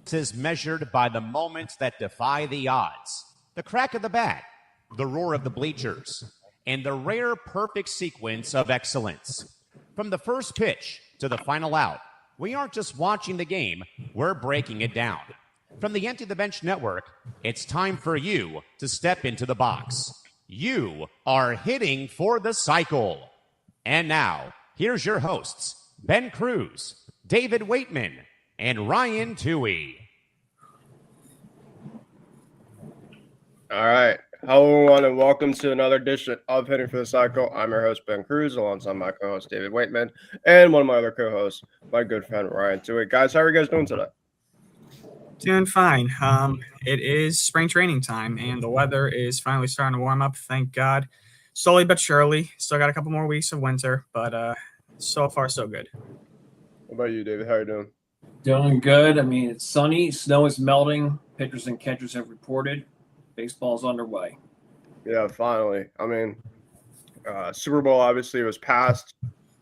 'Tis measured by the moments that defy the odds, the crack of the bat, the roar of the bleachers, and the rare perfect sequence of excellence. From the first pitch to the final out, we aren't just watching the game, we're breaking it down. From the Empty the Bench Network, it's time for you to step into the box. You are hitting for the cycle. And now, here's your hosts, Ben Kruse, David Weightman, and Ryan Touhey. All right. Hello, everyone, and welcome to another edition of Hitting for the Cycle. I'm your host, Ben Kruse, alongside my co-host, David Weightman, and one of my other co-hosts, my good friend, Ryan Touhey. Guys, how are you guys doing today? Doing fine. It is spring training time, and the weather is finally starting to warm up, thank God. Slowly but surely. Still got a couple more weeks of winter, but so far, so good. What about you, David? How are you doing? Doing good. I mean, it's sunny. Snow is melting. Pitchers and catchers have reported. Baseball's underway. Yeah, finally. I mean, Super Bowl obviously was passed.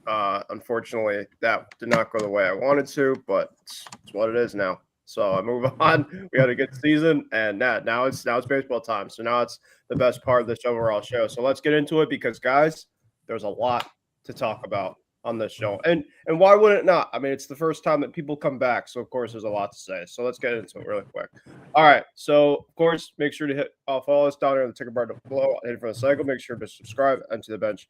Unfortunately, that did not go the way I wanted to, but it's what it is now. So I move on. We had a good season, and now it's baseball time. So now it's the best part of this overall show. So let's get into it because, guys, there's a lot to talk about on this show. And why would it not? I mean, it's the first time that people come back. So, of course, there's a lot to say. So let's get into it really quick. All right. So, of course, make sure to follow us down here on the ticker bar below. Hit for the cycle. Make sure to subscribe to the Bench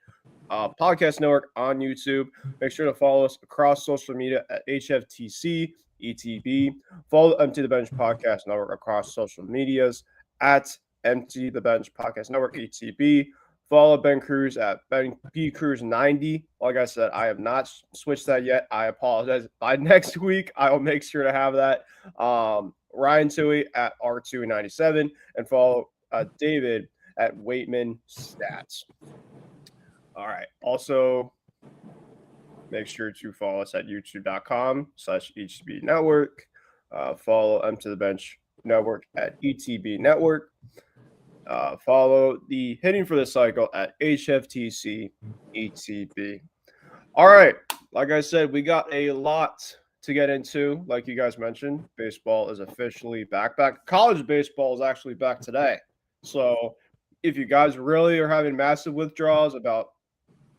Podcast Network on YouTube. Make sure to follow us across social media at HFTC, ETB. Follow Empty the Bench Podcast Network across social medias at Empty the Bench Podcast Network, ETB. Follow Ben Kruse at Ben P. Kruse 90. Like I said, I have not switched that yet. I apologize. By next week, I will make sure to have that. Ryan Touhey at R297. And follow David at Weightman Stats. All right. Also, make sure to follow us at youtube.com/ETB Network. Follow Empty the Bench Network at ETB Network. Follow the Hitting for the Cycle at HFTC ETB. All right. Like I said, we got a lot to get into. Like you guys mentioned, baseball is officially back. College baseball is actually back today. So if you guys really are having massive withdrawals about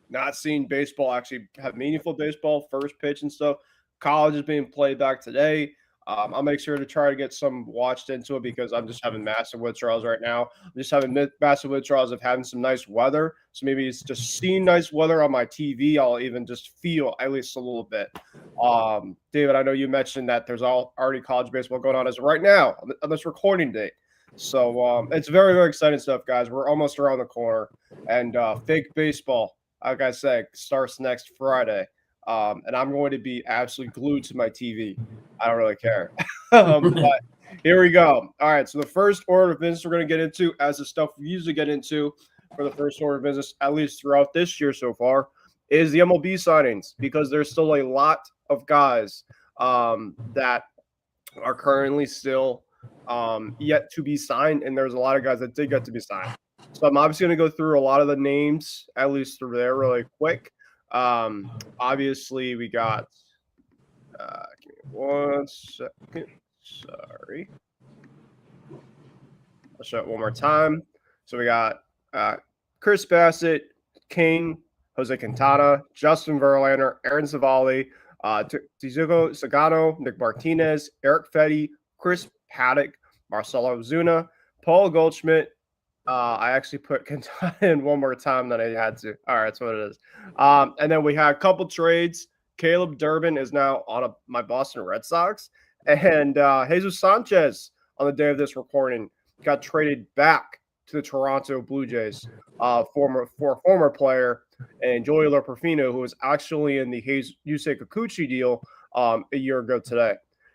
not seeing baseball actually have meaningful baseball, first pitch and stuff, college is being played back today. I'll make sure to try to get some watched into it because I'm just having massive withdrawals right now. I'm just having massive withdrawals of having some nice weather. So maybe it's just seeing nice weather on my TV. I'll even just feel at least a little bit. David, I know you mentioned that there's already college baseball going on as of right now on this recording date. So it's very, very exciting stuff, guys. We're almost around the corner. And fake baseball, like I said, starts next Friday. And I'm going to be absolutely glued to my TV. I don't really care. But here we go. All right. So the first order of business we're going to get into, as the stuff we usually get into for the first order of business, at least throughout this year so far, is the MLB signings, because there's still a lot of guys that are currently still yet to be signed. And there's a lot of guys that did get to be signed. So I'm obviously going to go through a lot of the names, at least through there really quick. Obviously we got give me 1 second. Sorry. I'll show it one more time. So we got Kris Bryant, King, Jose Quintana, Justin Verlander, Aaron Savali, Tizuko Sagano, Nick Martinez, Eric Fetty, Chris Paddock, Marcelo Ozuna, Paul Goldschmidt. I actually put Quintana in one more time than I had to. All right, that's what it is. And then we had a couple trades. Caleb Durbin is now on my Boston Red Sox. And Jesus Sanchez, on the day of this recording, got traded back to the Toronto Blue Jays for a former player, and Joey Perfino, who was actually in the Yusei Kikuchi deal a year ago today.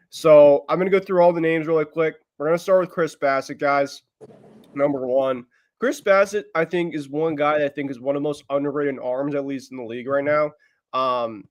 So I'm going to go through all the names really quick. We're going to start with Kris Bryant, guys. Number one, Kris Bryant, I think, is one guy that I think is one of the most underrated arms, at least in the league right now.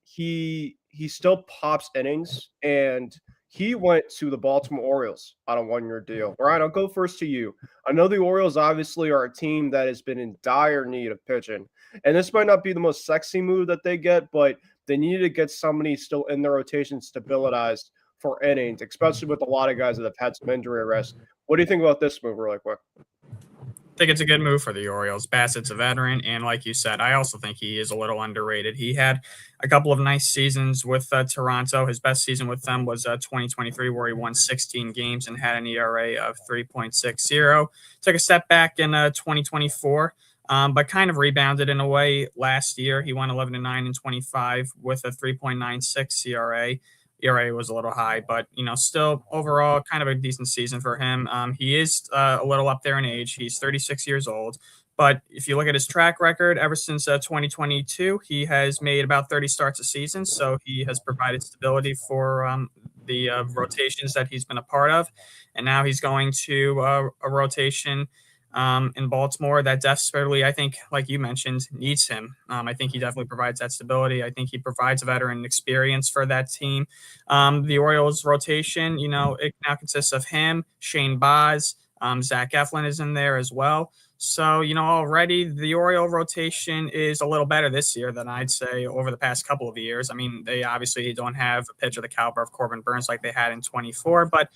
He still pops innings, and he went to the Baltimore Orioles on a one-year deal. Ryan, I'll go first to you. I know the Orioles obviously are a team that has been in dire need of pitching, and this might not be the most sexy move that they get, but they needed to get somebody still in their rotation stabilized for innings, especially with a lot of guys that have had some injury risk. What do you think about this move really quick? I think it's a good move for the Orioles. Bassett's a veteran, and like you said, I also think he is a little underrated. He had a couple of nice seasons with Toronto. His best season with them was 2023, where he won 16 games and had an ERA of 3.60. Took a step back in 2024, but kind of rebounded in a way last year. He won 11-9 in 25 with a 3.96 ERA. ERA was a little high, but still overall kind of a decent season for him. He is a little up there in age. He's 36 years old, but if you look at his track record, ever since 2022, he has made about 30 starts a season. So he has provided stability for the rotations that he's been a part of, and now he's going to a rotation in Baltimore that desperately, I think, like you mentioned, needs him. I think he definitely provides that stability. I think he provides a veteran experience for that team. The Orioles rotation, it now consists of him, Shane Baz, Zach Eflin is in there as well. So, already the Oriole rotation is a little better this year than I'd say over the past couple of years. I mean, they obviously don't have a pitcher the caliber of Corbin Burns like they had in 24, but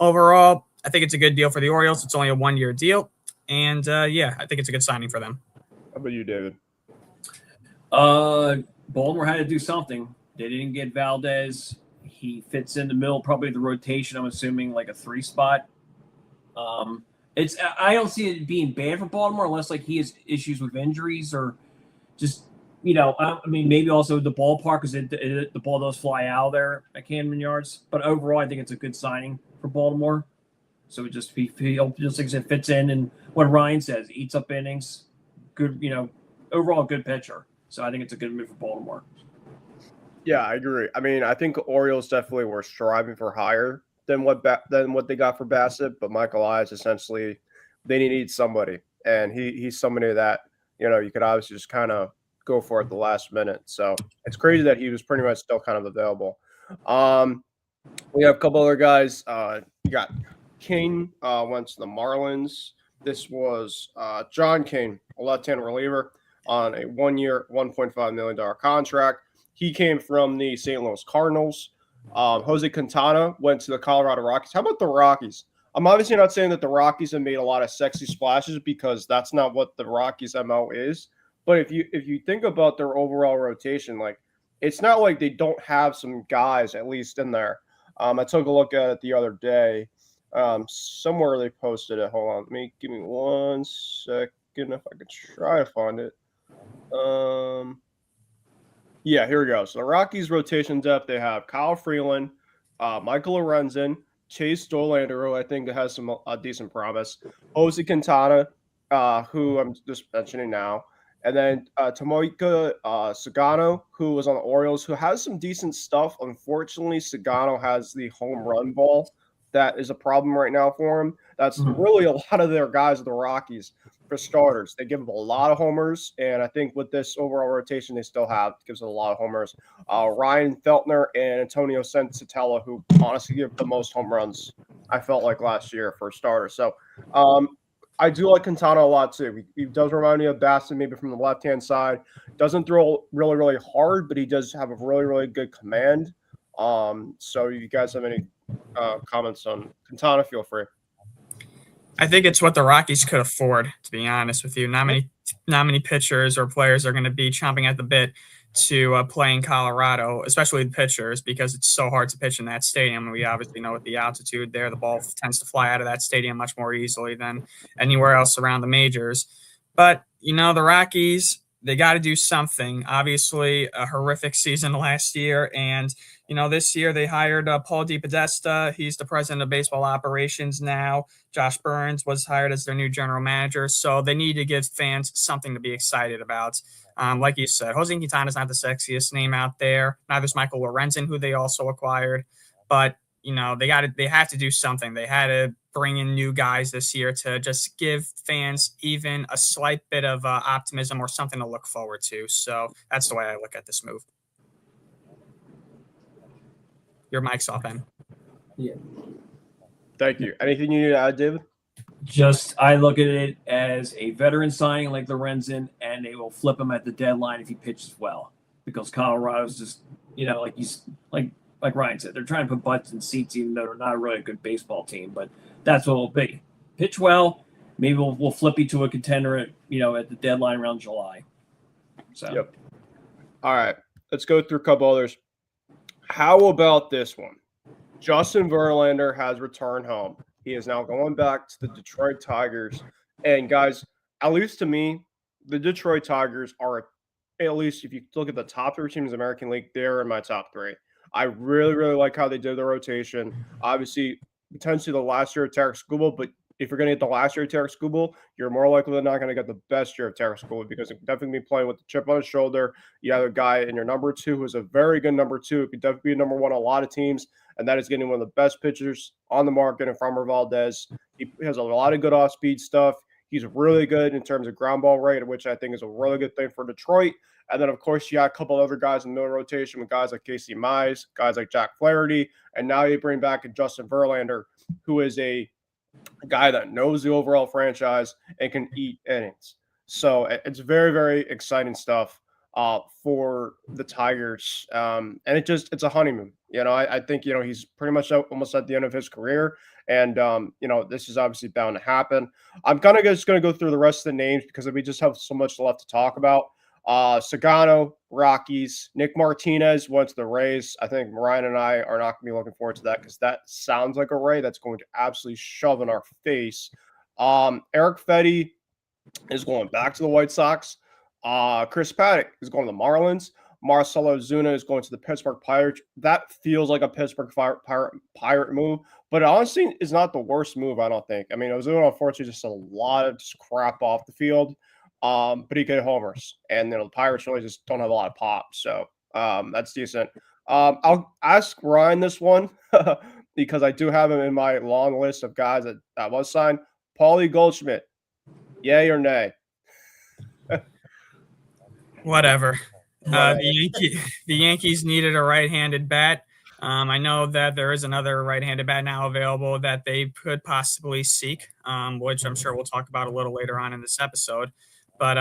overall, I think it's a good deal for the Orioles. It's only a one-year deal. And, I think it's a good signing for them. How about you, David? Baltimore had to do something. They didn't get Valdez. He fits in the middle, probably the rotation, I'm assuming, like a 3 spot. I don't see it being bad for Baltimore unless, he has issues with injuries or just, maybe also the ballpark because the ball does fly out there at Camden Yards. But overall, I think it's a good signing for Baltimore. So it just like I said, fits in, and what Ryan says, eats up innings, good, overall good pitcher. So I think it's a good move for Baltimore. Yeah, I agree. I mean, I think the Orioles definitely were striving for higher than what they got for Bassett, but Michael Elias essentially they need somebody, and he's somebody that you could obviously just kind of go for at the last minute. So it's crazy that he was pretty much still kind of available. We have a couple other guys. You got King went to the Marlins. This was John King, a left-hand reliever, on a 1-year, $1.5 million contract. He came from the St. Louis Cardinals. Jose Quintana went to the Colorado Rockies. How about the Rockies? I'm obviously not saying that the Rockies have made a lot of sexy splashes because that's not what the Rockies' MO is. But if you think about their overall rotation, it's not like they don't have some guys at least in there. I took a look at it the other day. Somewhere they posted it. Hold on. Give me 1 second if I could try to find it. Yeah, here we go. So the Rockies rotation depth, they have Kyle Freeland, Michael Lorenzen, Chase Dollander, who I think has some decent promise, Jose Quintana, who I'm just mentioning now, and then Tomohiko Sagano, who was on the Orioles, who has some decent stuff. Unfortunately, Sagano has the home run ball. That is a problem right now for him. That's really a lot of their guys of the Rockies for starters. They give them a lot of homers, and I think with this overall rotation they still have, it gives them a lot of homers. Ryan Feltner and Antonio Sensatella, who honestly give the most home runs, I felt like last year for starters. So I do like Quintana a lot too. He does remind me of Bassett, maybe from the left-hand side. Doesn't throw really, really hard, but he does have a really, really good command. So if you guys have any comments on Quintana, feel free. I think it's what the Rockies could afford, to be honest with you. Not many pitchers or players are going to be chomping at the bit to play in Colorado, especially the pitchers, because it's so hard to pitch in that stadium. We obviously know with the altitude there, the ball tends to fly out of that stadium much more easily than anywhere else around the majors. But, the Rockies, they got to do something. Obviously, a horrific season last year. And, this year they hired Paul DePodesta. He's the president of baseball operations now. Josh Burns was hired as their new general manager. So they need to give fans something to be excited about. Like you said, Jose Quintana is not the sexiest name out there. Neither is Michael Lorenzen, who they also acquired. But, they have to do something. They had to bring in new guys this year to just give fans even a slight bit of optimism or something to look forward to. So that's the way I look at this move. Your mic's off, Ben. Yeah. Thank you. Anything you need to add, David? I look at it as a veteran signing like Lorenzen, and they will flip him at the deadline if he pitches well, because Colorado's just, like like Ryan said, they're trying to put butts in seats, even though they're not a really good baseball team. But that's what it'll be. Pitch well. Maybe we'll flip you to a contender at the deadline around July. So. Yep. All right. Let's go through a couple others. How about this one? Justin Verlander has returned home. He is now going back to the Detroit Tigers. And guys, at least to me, the Detroit Tigers are, at least if you look at the top 3 teams in the American League, they're in my top 3. I really, really like how they did their rotation. Obviously, potentially the last year of Tarek Skubal, but if you're going to get the last year of Tarek Skubal, you're more likely than not going to get the best year of Tarek Skubal because it could definitely be playing with the chip on his shoulder. You have a guy in your number 2 who's a very good number 2. It could definitely be number 1 on a lot of teams, and that is getting one of the best pitchers on the market in Framber Valdez. He has a lot of good off-speed stuff. He's really good in terms of ground ball rate, which I think is a really good thing for Detroit. And then, of course, you got a couple other guys in the middle rotation with guys like Casey Mize, guys like Jack Flaherty, and now you bring back a Justin Verlander, who is a guy that knows the overall franchise and can eat innings. So it's very, very exciting stuff for the Tigers. And it's a honeymoon. I think, he's pretty much almost at the end of his career. And, this is obviously bound to happen. I'm kind of just going to go through the rest of the names because we just have so much left to talk about. Sagano, Rockies. Nick Martinez went to the Rays. I think Ryan and I are not going to be looking forward to that because that sounds like a Ray that's going to absolutely shove in our face. Eric Fetty is going back to the White Sox. Chris Paddock is going to the Marlins. Marcelo Zuna is going to the Pittsburgh Pirates. That feels like a Pittsburgh Pirate move, but it honestly is not the worst move, I don't think. I mean, Ozuna, unfortunately, just a lot of just crap off the field. But he could hit homers, and the Pirates really just don't have a lot of pop, so that's decent. I'll ask Ryan this one because I do have him in my long list of guys that was signed. Paulie Goldschmidt, yay or nay? Whatever. The Yankees needed a right-handed bat. I know that there is another right-handed bat now available that they could possibly seek, which I'm sure we'll talk about a little later on in this episode. But,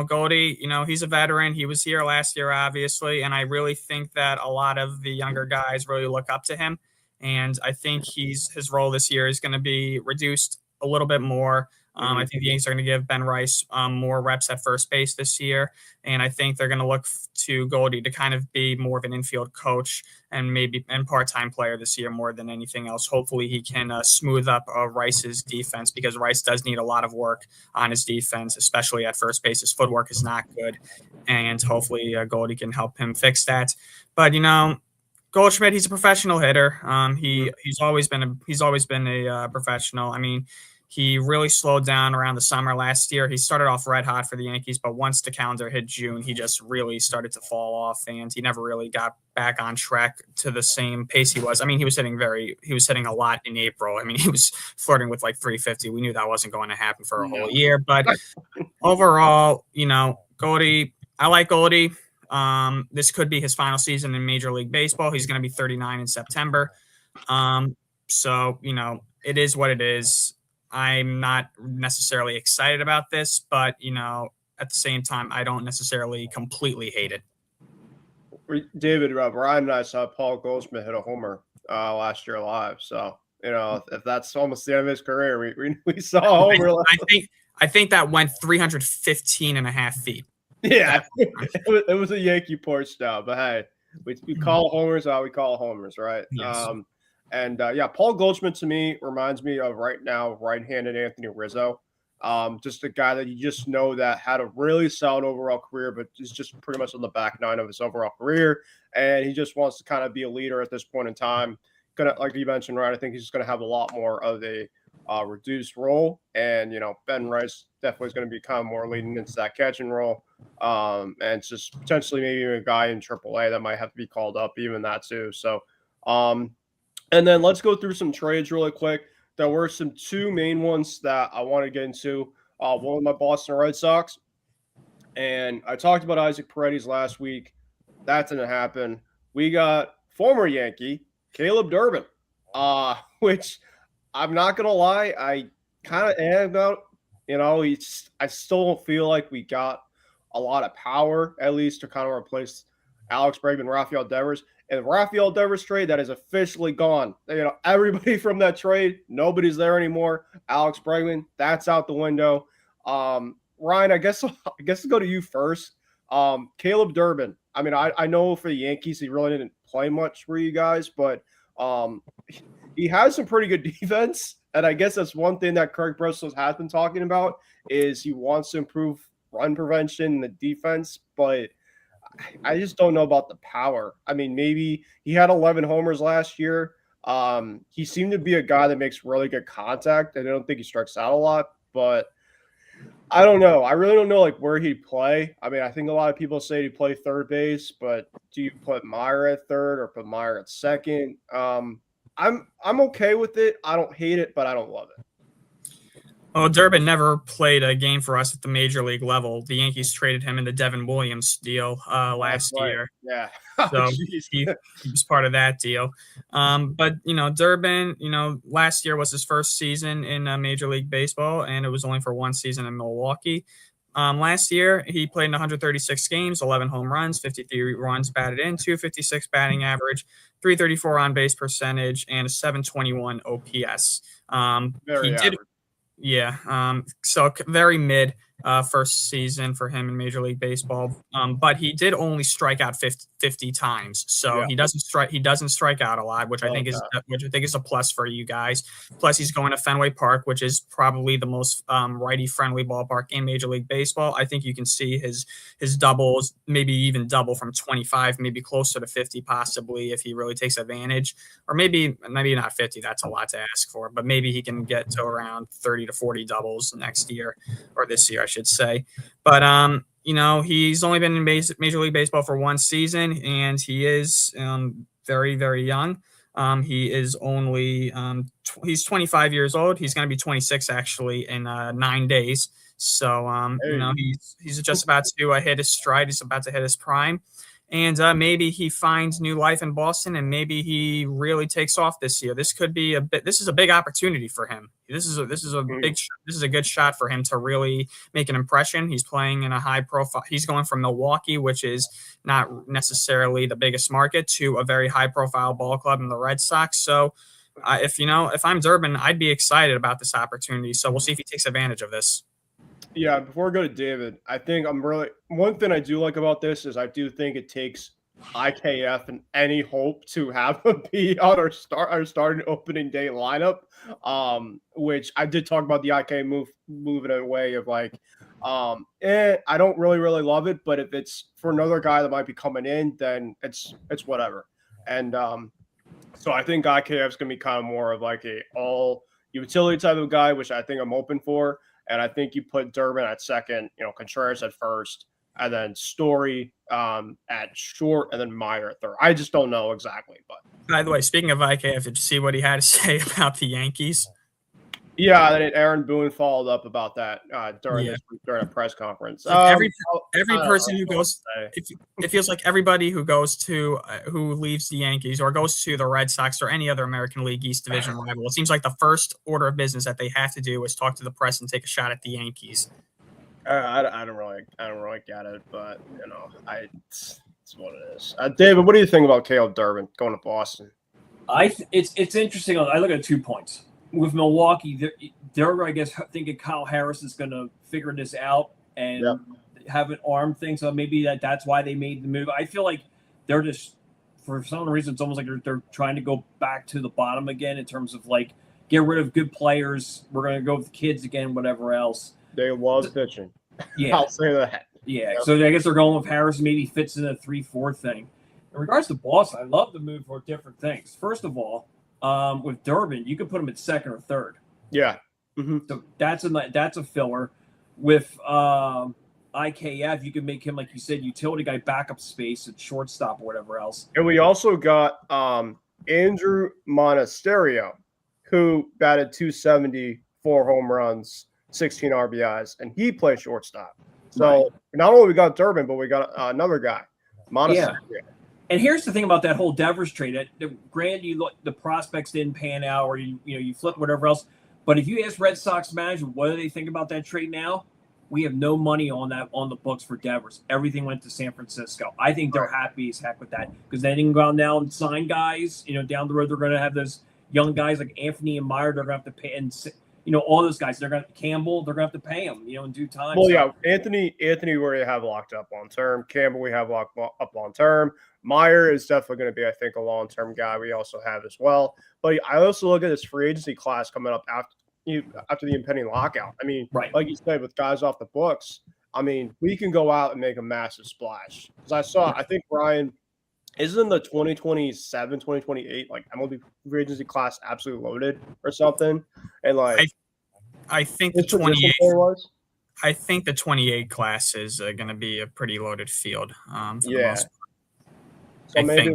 Goldie, he's a veteran. He was here last year, obviously. And I really think that a lot of the younger guys really look up to him. And I think his role this year is going to be reduced a little bit more. I think the Yankees are going to give Ben Rice more reps at first base this year. And I think they're going to look to Goldie to kind of be more of an infield coach and part-time player this year more than anything else. Hopefully he can smooth up Rice's defense because Rice does need a lot of work on his defense, especially at first base. His footwork is not good. And hopefully Goldie can help him fix that. But, Goldschmidt, he's a professional hitter. He's always been a professional. I mean, he really slowed down around the summer last year. He started off red hot for the Yankees, but once the calendar hit June, he just really started to fall off, and he never really got back on track to the same pace he was. I mean, he was hitting a lot in April. I mean, he was flirting with like 350. We knew that wasn't going to happen for a whole year, but overall, Goldie, I like Goldie. This could be his final season in Major League Baseball. He's going to be 39 in September. So, it is what it is. I'm not necessarily excited about this, but, at the same time, I don't necessarily completely hate it. David, Ryan and I saw Paul Goldschmidt hit a homer last year live. So, if that's almost the end of his career, we saw a homer. I think that went 315 and a half feet. Yeah, it was a Yankee porch now, but hey, we call homers how we call homers, right? Yes. Paul Goldschmidt to me reminds me of right now right-handed Anthony Rizzo. Just a guy that you just know that had a really solid overall career, but is just pretty much on the back nine of his overall career. And he just wants to kind of be a leader at this point in time. Like you mentioned, right, I think he's just going to have a lot more of a reduced role. And, Ben Rice definitely is going to be kind of more leading into that catching role. And it's just potentially maybe a guy in AAA that might have to be called up, even that too. So, and then let's go through some trades really quick. There were some two main ones that I want to get into. One with my Boston Red Sox. And I talked about Isaac Paredes last week. That didn't happen. We got former Yankee Caleb Durbin, which I'm not going to lie, I kind of am about. I still don't feel like we got a lot of power, at least to kind of replace Alex Bregman, Rafael Devers. And Rafael Devers trade, that is officially gone. Everybody from that trade, nobody's there anymore. Alex Bregman, that's out the window. Ryan, I guess to go to you first. Caleb Durbin. I mean, I know for the Yankees, he really didn't play much for you guys, but he has some pretty good defense. And I guess that's one thing that Craig Breslow has been talking about is he wants to improve run prevention and the defense, but I just don't know about the power. I mean, maybe he had 11 homers last year. He seemed to be a guy that makes really good contact, and I don't think he strikes out a lot, but I don't know. I really don't know where he'd play. I mean, I think a lot of people say he'd play third base, but do you put Meyer at third or put Meyer at second? I'm okay with it. I don't hate it, but I don't love it. Well, Durbin never played a game for us at the major league level. The Yankees traded him in the Devin Williams deal last year. Yeah. So he was part of that deal. But, Durbin, last year was his first season in Major League Baseball, and it was only for one season in Milwaukee. Last year, he played in 136 games, 11 home runs, 53 runs batted in, 256 batting average, 334 on-base percentage, and a 721 OPS. Very average. Yeah. So very mid first season for him in Major League Baseball. But he did only strike out 50 times. So he doesn't strike out a lot, which I think is a plus for you guys. Plus he's going to Fenway Park, which is probably the most righty friendly ballpark in Major League Baseball. I think you can see his doubles, maybe even double from 25, maybe closer to 50 possibly if he really takes advantage, or maybe not 50. That's a lot to ask for, but maybe he can get to around 30 to 40 doubles next year, or this year, I should say. But, he's only been in Major League Baseball for one season, and he is very, very young. He is only he's 25 years old. He's going to be 26 actually in 9 days. So, he's just about to hit his stride. He's about to hit his prime. And maybe he finds new life in Boston, and maybe he really takes off this year. This could be this is a big opportunity for him. This is a good shot for him to really make an impression. He's playing in a high profile. He's going from Milwaukee, which is not necessarily the biggest market, to a very high profile ball club in the Red Sox. So if I'm Durbin, I'd be excited about this opportunity. So we'll see if he takes advantage of this. Yeah, before we go to David, I think one thing I do like about this is I do think it takes IKF and any hope to have him be on our starting opening day lineup, which I did talk about the IK move in a way of I don't really love it, but if it's for another guy that might be coming in, then it's whatever. And so I think IKF is going to be kind of more of a all utility type of guy, which I think I'm open for. And I think you put Durbin at second, Contreras at first, and then Story at short, and then Meyer at third. I just don't know exactly. But by the way, speaking of IKF, did you see what he had to say about the Yankees? Yeah, and Aaron Boone followed up about that during a press conference. Every person who goes, it feels like everybody who goes to who leaves the Yankees or goes to the Red Sox or any other American League East Division rival, it seems like the first order of business that they have to do is talk to the press and take a shot at the Yankees. I don't really get it, but it's what it is. David, what do you think about Caleb Durbin going to Boston? It's interesting. I look at 2 points. With Milwaukee, they're I guess thinking Kyle Harris is going to figure this out and have an arm thing. So maybe that's why they made the move. I feel like they're just, for some reason, it's almost like they're trying to go back to the bottom again in terms of get rid of good players. We're going to go with kids again, whatever else. They love pitching. Yeah, I'll say that. Yeah, so I guess they're going with Harris. Maybe fits in a 3-4 thing. In regards to Boston, I love the move for different things. First of all, with Durbin, you could put him at second or third. Yeah. Mm-hmm. So that's a filler. With IKF, you can make him, like you said, utility guy, backup space at shortstop or whatever else. And we also got Andrew Monasterio, who batted .270, 4 home runs, 16 RBIs, and he plays shortstop. So not only we got Durbin, but we got another guy, Monasterio. Yeah. And here's the thing about that whole Devers trade. Granted, the prospects didn't pan out, or you flip whatever else. But if you ask Red Sox management, what do they think about that trade now? we have no money on the books for Devers. Everything went to San Francisco. I think they're happy as heck with that because they didn't go out now and sign guys. Down the road they're going to have those young guys like Anthony and Meyer. They're going to have to pay, and all those guys. They're going to Campbell. They're going to have to pay them. In due time. Well, yeah, Anthony, we already have locked up long term. Campbell, we have locked up long term. Meyer is definitely going to be, I think, a long term guy. We also have as well. But I also look at this free agency class coming up after the impending lockout. I mean, right. Like you said, with guys off the books, I mean, we can go out and make a massive splash. Because I think Ryan isn't the 2027, 2028 like MLB free agency class absolutely loaded or something. And like, I think the 28 was. I think the 28 class is going to be a pretty loaded field. For the most part. So maybe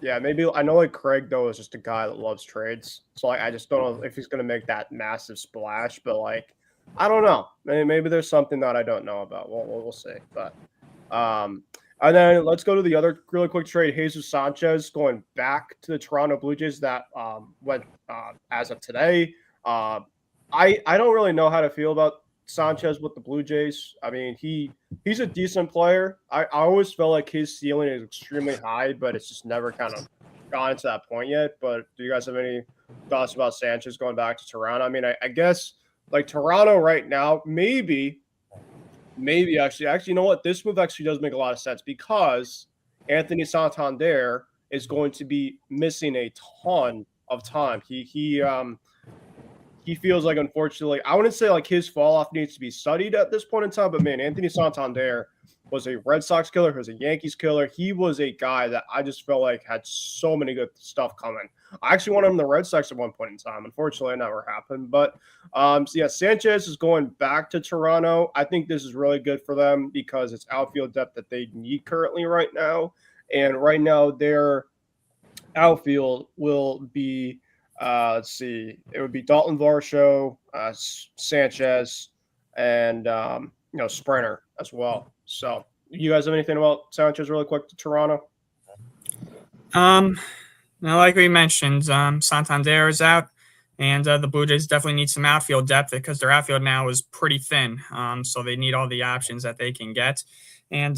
maybe I know like Craig though is just a guy that loves trades, so I just don't know if he's going to make that massive splash. But like, I don't know. Maybe there's something that I don't know about. We'll see. But and then let's go to the other really quick trade. Jesus Sanchez going back to the Toronto Blue Jays. That went as of today. I don't really know how to feel about Sanchez with the Blue Jays. I mean, he's a decent player. I always felt like his ceiling is extremely high, but it's just never kind of gotten to that point yet. But do you guys have any thoughts about Sanchez going back to Toronto? I mean, I guess like Toronto right now, maybe actually, you know what? This move actually does make a lot of sense because Anthony Santander is going to be missing a ton of time. He feels like, unfortunately, I wouldn't say like his fall off needs to be studied at this point in time, but man, Anthony Santander was a Red Sox killer. He was a Yankees killer. He was a guy that I just felt like had so many good stuff coming. I actually wanted him in the Red Sox at one point in time. Unfortunately, it never happened. But Sanchez is going back to Toronto. I think this is really good for them because it's outfield depth that they need currently right now. And right now, their outfield will be let's see. It would be Dalton Varsho, Sanchez, and Sprinter as well. So, you guys have anything about Sanchez really quick to Toronto? Now, like we mentioned, Santander is out, and the Blue Jays definitely need some outfield depth because their outfield now is pretty thin. So they need all the options that they can get. And,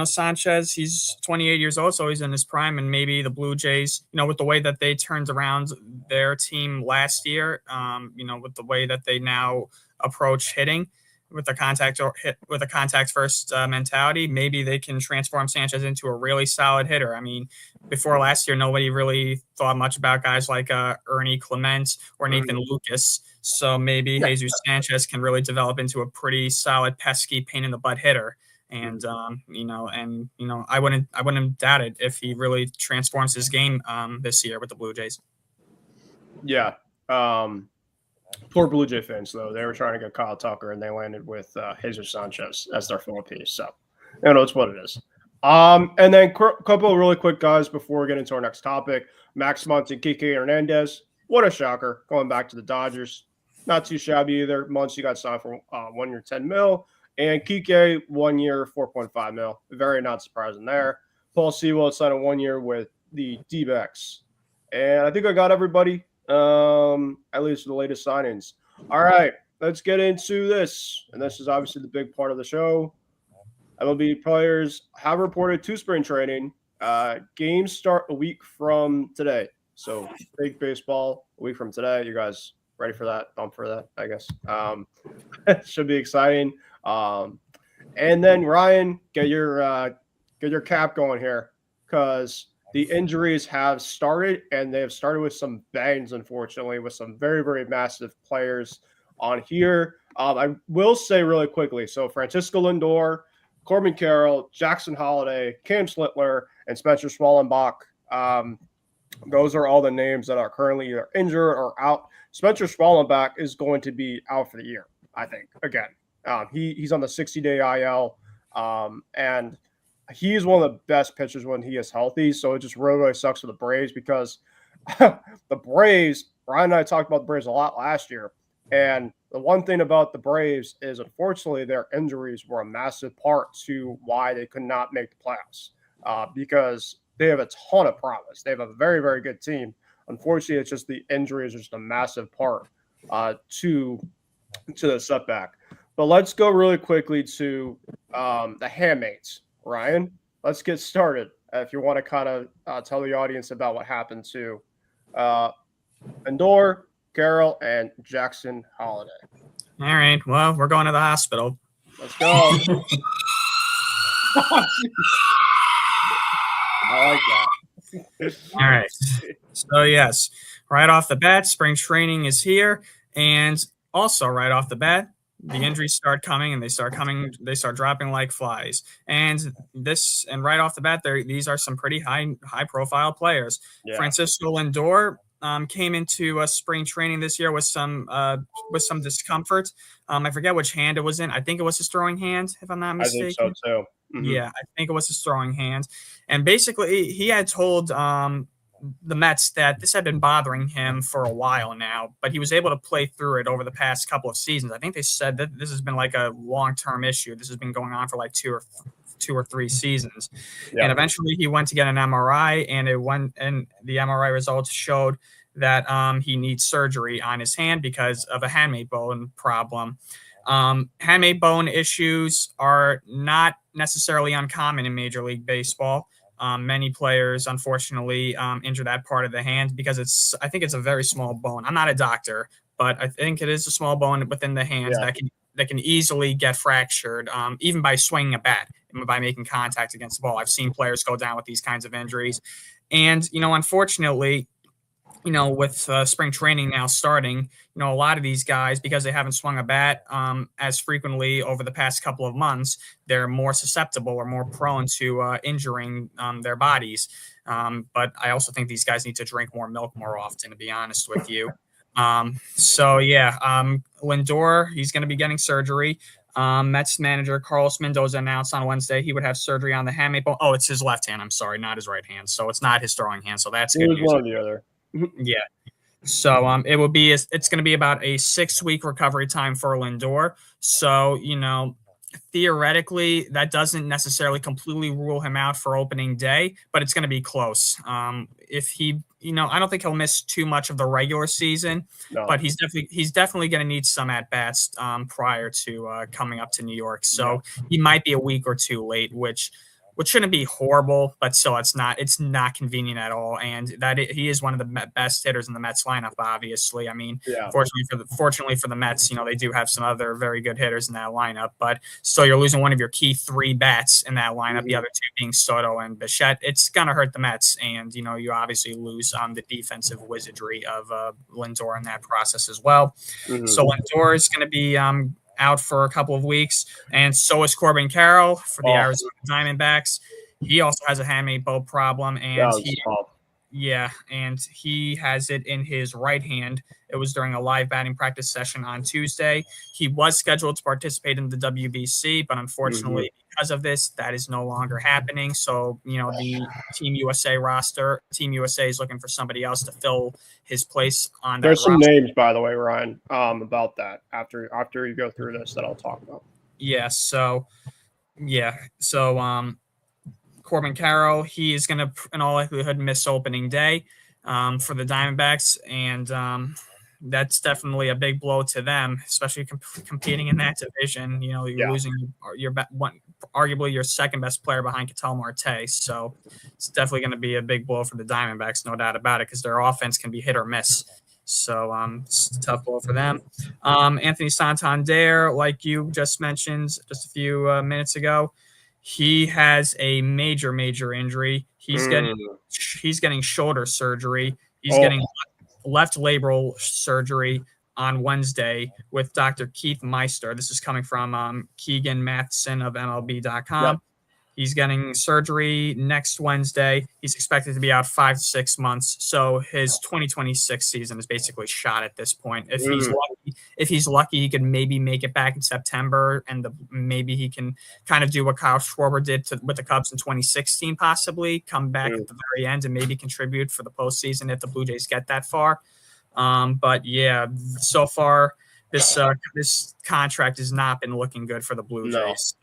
Sanchez, he's 28 years old, so he's in his prime. And maybe the Blue Jays, with the way that they turned around their team last year, with the way that they now approach hitting with the contact first mentality, maybe they can transform Sanchez into a really solid hitter. I mean, before last year, nobody really thought much about guys like Ernie Clement or Nathan Lucas. So maybe Jesus Sanchez can really develop into a pretty solid, pesky, pain in the butt hitter. And I wouldn't doubt it if he really transforms his game this year with the Blue Jays. Yeah. Poor Blue Jay fans, though. They were trying to get Kyle Tucker, and they landed with Jesus Sanchez as their fill piece. So, it's what it is. And then a couple of really quick guys before we get into our next topic. Max Muncy and Kike Hernandez. What a shocker. Going back to the Dodgers. Not too shabby either. Muncy got signed for 1 year, $10 million. And Kike, 1 year, $4.5 million. Very not surprising there. Paul Sewell signed a 1 year with the D-backs. And I think I got everybody, at least the latest signings. All right, let's get into this. And this is obviously the big part of the show. MLB players have reported to spring training. Games start a week from today. So big baseball a week from today. You guys ready for that? Bump for that, I guess. It should be exciting. And then Ryan, get your cap going here because the injuries have started, and they have started with some bangs, unfortunately, with some very, very massive players on here. I will say really quickly, so Francisco Lindor, Corbin Carroll, Jackson Holliday, Cam Slittler, and Spencer Schwellenbach. Those are all the names that are currently either injured or out. Spencer Schwellenbach is going to be out for the year, I think, again. He's on the 60-day IL, and he's one of the best pitchers when he is healthy. So it just really, really sucks for the Braves because the Braves, Ryan and I talked about the Braves a lot last year. And the one thing about the Braves is, unfortunately, their injuries were a massive part to why they could not make the playoffs because they have a ton of promise. They have a very, very good team. Unfortunately, it's just the injuries are just a massive part to the setback. But let's go really quickly to the handmaids. Ryan, let's get started. If you want to kind of tell the audience about what happened to Lindor, Carroll, and Jackson Holiday. All right. Well, we're going to the hospital. Let's go. I like that. All right. So, yes, right off the bat, spring training is here. And also right off the bat, the injuries start coming and they start dropping like flies. And right off the bat, these are some pretty high profile players. Yeah. Francisco Lindor came into spring training this year with some discomfort. I forget which hand it was in. I think it was his throwing hand, if I'm not mistaken. I think so too. Mm-hmm. Yeah, I think it was his throwing hand. And basically, he had told the Mets that this had been bothering him for a while now, but he was able to play through it over the past couple of seasons. I think they said that this has been like a long-term issue. This has been going on for like two or three seasons. Yeah. And eventually he went to get an MRI, and the MRI results showed that he needs surgery on his hand because of a handmade bone problem. Handmade bone issues are not necessarily uncommon in Major League Baseball. Many players, unfortunately, injure that part of the hand because I think it's a very small bone. I'm not a doctor, but I think it is a small bone within the hand that can easily get fractured, even by swinging a bat, by making contact against the ball. I've seen players go down with these kinds of injuries. And, unfortunately, with spring training now starting, a lot of these guys, because they haven't swung a bat as frequently over the past couple of months, they're more susceptible or more prone to injuring their bodies. But I also think these guys need to drink more milk more often, to be honest with you. Lindor, he's going to be getting surgery. Mets manager Carlos Mendoza announced on Wednesday he would have surgery on the handmade bone. Oh, it's his left hand. I'm sorry, not his right hand. So it's not his throwing hand. So that's good news. One or the other. Yeah. So it's going to be about a 6-week recovery time for Lindor. So, theoretically, that doesn't necessarily completely rule him out for opening day, but it's going to be close. If he, I don't think he'll miss too much of the regular season, but he's definitely going to need some at bats prior to coming up to New York. So he might be a week or two late, which shouldn't be horrible, but still it's not convenient at all. And he is one of the best hitters in the Mets lineup, obviously. I mean, fortunately for the Mets, they do have some other very good hitters in that lineup, but still you're losing one of your key 3 bats in that lineup, the other 2 being Soto and Bichette. It's going to hurt the Mets. And, you obviously lose the defensive wizardry of Lindor in that process as well. Mm-hmm. So Lindor is going to be out for a couple of weeks, and so is Corbin Carroll for the Arizona Diamondbacks. He also has a handmade bone problem, and he has it in his right hand. It was during a live batting practice session on Tuesday. He was scheduled to participate in the WBC, but unfortunately, because of this, that is no longer happening. So, the Team USA roster, Team USA is looking for somebody else to fill his place on that roster. There's some names, by the way, Ryan, about that after you go through this that I'll talk about. Corbin Carroll, he is going to, in all likelihood, miss opening day for the Diamondbacks, and that's definitely a big blow to them, especially competing in that division. You're losing arguably your second best player behind Ketel Marte, so it's definitely going to be a big blow for the Diamondbacks, no doubt about it, because their offense can be hit or miss. So it's a tough blow for them. Anthony Santander, like you just mentioned just a few minutes ago, he has a major injury. He's getting shoulder surgery. He's getting left labral surgery on Wednesday with Dr. Keith Meister. This is coming from Keegan Matheson of MLB.com. Yep. He's getting surgery next Wednesday. He's expected to be out 5 to 6 months. So his 2026 season is basically shot at this point. If he's lucky, he can maybe make it back in September, and maybe he can kind of do what Kyle Schwarber did with the Cubs in 2016, possibly come back at the very end and maybe contribute for the postseason if the Blue Jays get that far. But so far this contract has not been looking good for the Blue Jays.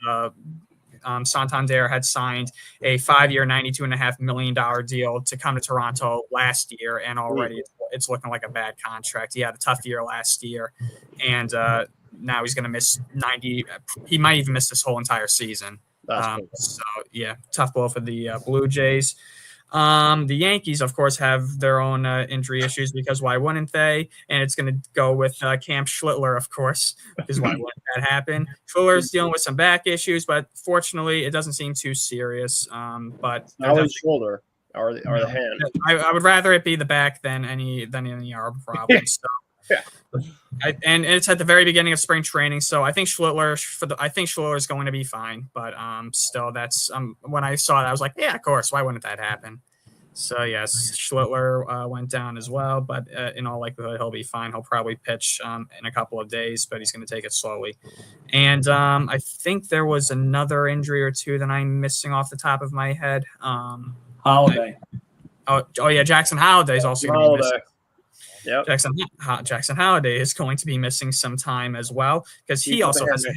Santander had signed a 5-year, $92.5 million deal to come to Toronto last year, and already it's looking like a bad contract. He had a tough year last year, and now he's going to miss 90. He might even miss this whole entire season. So, yeah, tough blow for the Blue Jays. The Yankees, of course, have their own injury issues because why wouldn't they? And it's going to go with Cam Schlittler, of course, because why wouldn't that happen? Schlittler's dealing with some back issues, but fortunately, it doesn't seem too serious. But not his shoulder or the hand. I would rather it be the back than any arm problems. So. Yeah. And it's at the very beginning of spring training, so I think Schlittler is going to be fine. But still, that's when I saw that, I was like, yeah, of course, why wouldn't that happen? So yes, Schlittler went down as well, but in all likelihood, he'll be fine. He'll probably pitch in a couple of days, but he's going to take it slowly. And I think there was another injury or two that I'm missing off the top of my head. Holiday. Oh yeah, Jackson Holliday is also going to be missing. Yep. Jackson Holliday is going to be missing some time as well because he also has a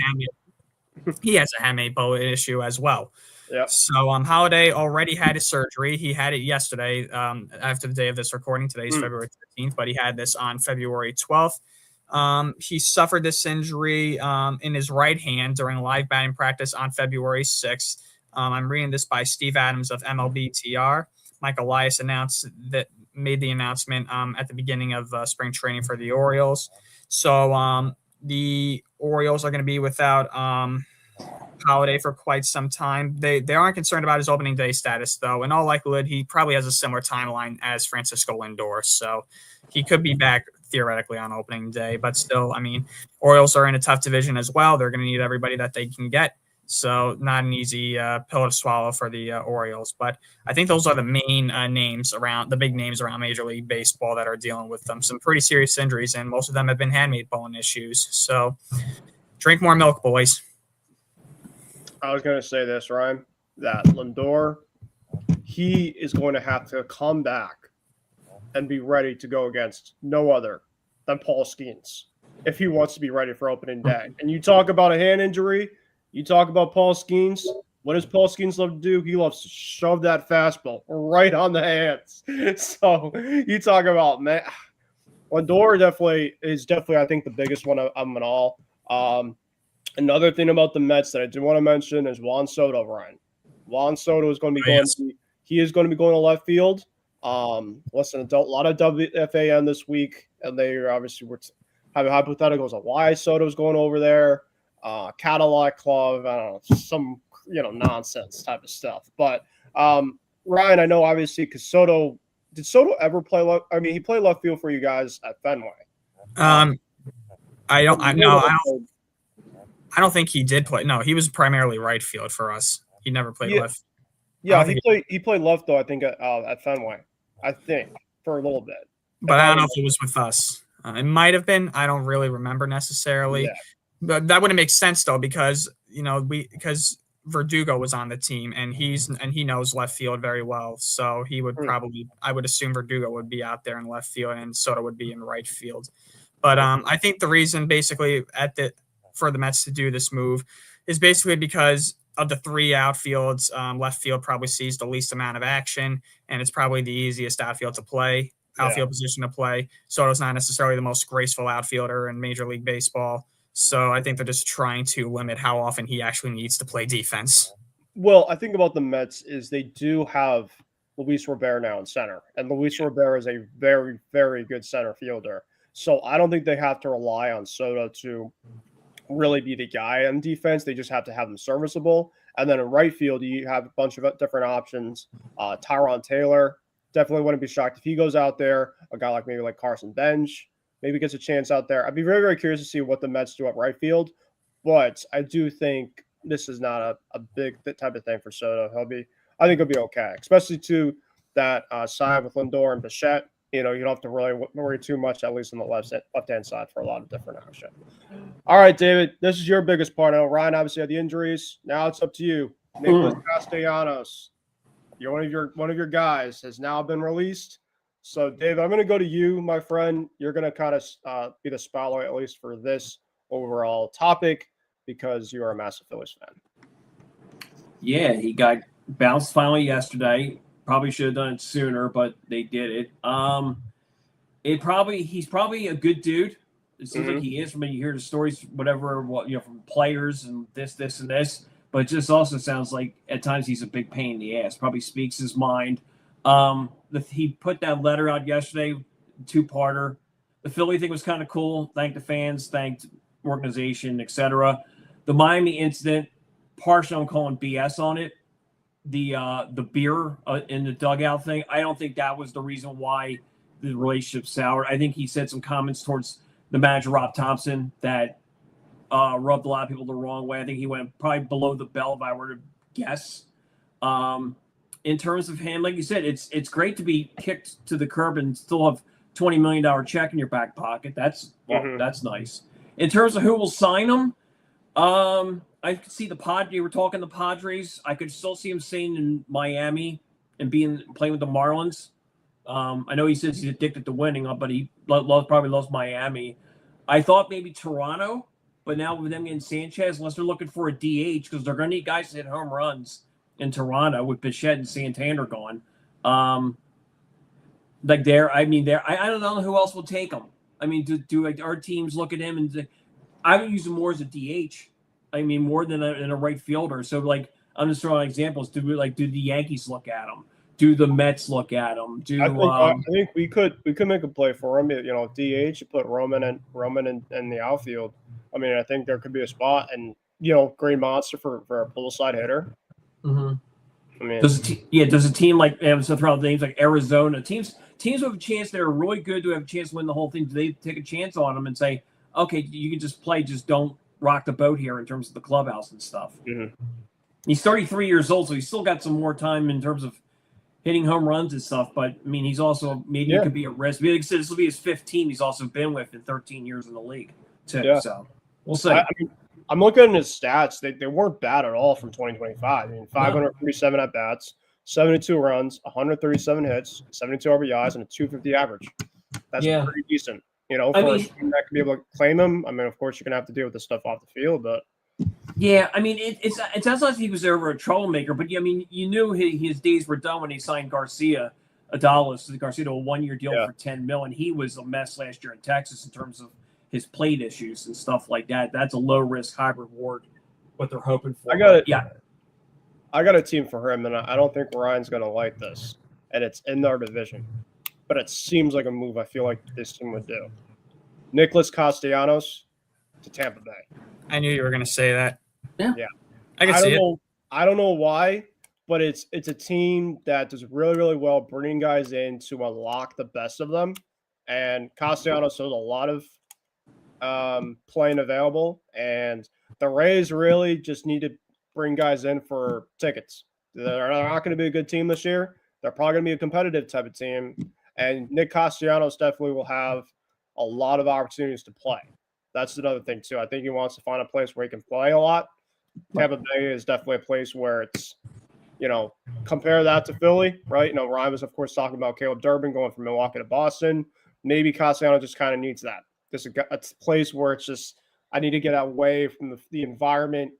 hamate bone issue as well. Yep. So Holliday already had his surgery. He had it yesterday after the day of this recording. Today is February 13th, but he had this on February 12th. He suffered this injury in his right hand during live batting practice on February 6th. I'm reading this by Steve Adams of MLB.tr. Mike Elias made the announcement at the beginning of spring training for the Orioles. So the Orioles are going to be without Holiday for quite some time. They aren't concerned about his opening day status, though. In all likelihood, he probably has a similar timeline as Francisco Lindor. So he could be back theoretically on opening day. But still, I mean, Orioles are in a tough division as well. They're going to need everybody that they can get. So not an easy pill to swallow for the Orioles. But I think those are the main the big names around Major League Baseball that are dealing with some pretty serious injuries, and most of them have been handmade bone issues. So drink more milk, boys. I was going to say this, Ryan, that Lindor, he is going to have to come back and be ready to go against no other than Paul Skeens if he wants to be ready for opening day. And you talk about a hand injury, you talk about Paul Skeens. What does Paul Skeens love to do? He loves to shove that fastball right on the hands. So you talk about, man, Lindor is definitely, I think, the biggest one of them all. Another thing about the Mets that I do want to mention is Juan Soto, Ryan. Juan Soto is going to be he is going to be going to left field. Listen, a lot of WFAN this week, and they obviously were having hypotheticals of why Soto's going over there. Cadillac Club, I don't know, some nonsense type of stuff. But Ryan, I know obviously because did Soto ever play left? I mean, he played left field for you guys at Fenway. I don't think he did play. No, he was primarily right field for us. He never played left. Yeah, he played left though. I think at Fenway. I think for a little bit. But I don't know if it was with us. It might have been. I don't really remember necessarily. Yeah. But that wouldn't make sense though because because Verdugo was on the team and he knows left field very well. So he would I would assume Verdugo would be out there in left field and Soto would be in right field. But I think the reason basically for the Mets to do this move is basically because of the three outfields, left field probably sees the least amount of action, and it's probably the easiest outfield position to play. Soto's not necessarily the most graceful outfielder in Major League Baseball. So I think they're just trying to limit how often he actually needs to play defense. Well, I think about the Mets is they do have Luis Robert now in center, and Luis Robert is a very, very good center fielder. So I don't think they have to rely on Soto to really be the guy on defense. They just have to have him serviceable. And then in right field, you have a bunch of different options. Tyron Taylor, definitely wouldn't be shocked if he goes out there. A guy like Carson Bench maybe gets a chance out there. I'd be very, very curious to see what the Mets do at right field. But I do think this is not a big type of thing for Soto. I think he'll be okay, especially to that side with Lindor and Bichette. You don't have to really worry too much, at least on the left-hand side for a lot of different action. All right, David, this is your biggest part. I know Ryan obviously had the injuries. Now it's up to you. Nicholas Castellanos, one of your guys, has now been released. So, Dave, I'm going to go to you, my friend. You're going to kind of be the spotlight, at least for this overall topic, because you are a massive Phillies fan. Yeah, he got bounced finally yesterday. Probably should have done it sooner, but they did it. He's probably a good dude. It seems like he is. From when you hear the stories, whatever, from players and this, and this. But it just also sounds like at times he's a big pain in the ass. Probably speaks his mind. He put that letter out yesterday, 2-parter. The Philly thing was kind of cool. Thanked the fans, thanked organization, etc. The Miami incident, partially I'm calling BS on it. The beer in the dugout thing, I don't think that was the reason why the relationship soured. I think he said some comments towards the manager, Rob Thompson, that rubbed a lot of people the wrong way. I think he went probably below the belt, if I were to guess. In terms of him, like you said, it's great to be kicked to the curb and still have $20 million check in your back pocket. That's nice. In terms of who will sign him, I could see you were talking the Padres. I could still see him staying in Miami and playing with the Marlins. I know he says he's addicted to winning, but he probably loves Miami. I thought maybe Toronto, but now with them getting Sanchez, unless they're looking for a DH, because they're going to need guys to hit home runs in Toronto with Bichette and Santander gone. I don't know who else will take him. I mean, do our teams look at him and I would use him more as a DH. I mean, more than a right fielder. So, I'm just throwing examples. Do the Yankees look at him? Do the Mets look at him? I think we could make a play for him. DH, you put Roman in the outfield. I mean, I think there could be a spot, and Green Monster for a pull side hitter. Mm-hmm. I mean, does a team like so throw out names like Arizona teams who have a chance that are really good to have a chance to win the whole thing? Do they take a chance on them and say, okay, you can just play, just don't rock the boat here in terms of the clubhouse and stuff? Mm-hmm. He's 33 years old, so he's still got some more time in terms of hitting home runs and stuff. But I mean, he's also he could be at risk. Like I said, this will be his 15. He's also been with in 13 years in the league too. Yeah. So we'll see. I'm looking at his stats. They weren't bad at all from 2025. I mean, 537 at bats, 72 runs, 137 hits, 72 RBIs, and a 250 average. That's pretty decent. For a team that could be able to claim him. I mean, of course, you're gonna have to deal with the stuff off the field, but yeah, I mean, it sounds like he was over a troublemaker, but I mean, you knew his days were done when he signed Garcia Adalis to a 1-year deal for $10 million. He was a mess last year in Texas in terms of his plate issues and stuff like that. That's a low risk, high reward. What they're hoping for. I got a team for him, and I don't think Ryan's gonna like this, and it's in our division, but it seems like a move I feel like this team would do. Nicholas Castellanos to Tampa Bay. I knew you were going to say that. Yeah. I can see it. I don't know why, but it's a team that does really, really well bringing guys in to unlock the best of them. And Castellanos has a lot of playing available. And the Rays really just need to bring guys in for tickets. They're not going to be a good team this year. They're probably going to be a competitive type of team. And Nick Castellanos definitely will have a lot of opportunities to play. That's another thing, too. I think he wants to find a place where he can play a lot. Tampa Bay is definitely a place where it's, compare that to Philly, right? Ryan was, of course, talking about Caleb Durbin going from Milwaukee to Boston. Maybe Castellanos just kind of needs that. It's a place where it's just, I need to get away from the environment,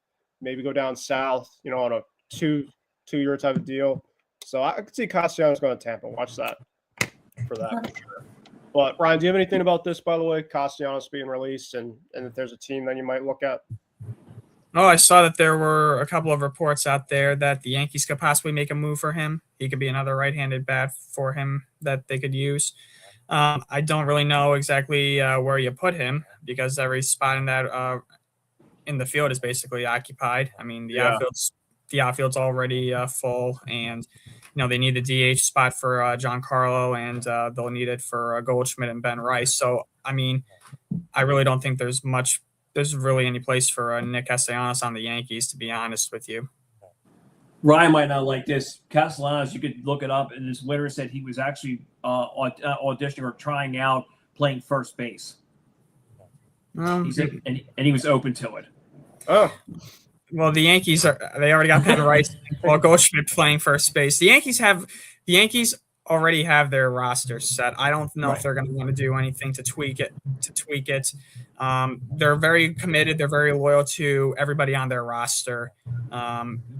maybe go down south, on a two-year type of deal. So I could see Castellanos going to Tampa. Watch that for that, for sure. But, Ryan, do you have anything about this, by the way, Castellanos being released and if there's a team that you might look at? Oh, I saw that there were a couple of reports out there that the Yankees could possibly make a move for him. He could be another right-handed bat for him that they could use. I don't really know exactly where you put him because every spot in that in the field is basically occupied. I mean, the outfield's already full, and they need a DH spot for Giancarlo, and they'll need it for Goldschmidt and Ben Rice. So, I mean, I really don't think there's really any place for Nick Castellanos on the Yankees, to be honest with you. Ryan might not like this. Castellanos, you could look it up, and this winter said he was actually auditioning or trying out playing first base. And he was open to it. Oh. Well, the Yankees they already got Ben Rice and Goldschmidt playing first base. The Yankees already have their roster set. I don't know if they're going to want to do anything to tweak it. They're very committed. They're very loyal to everybody on their roster.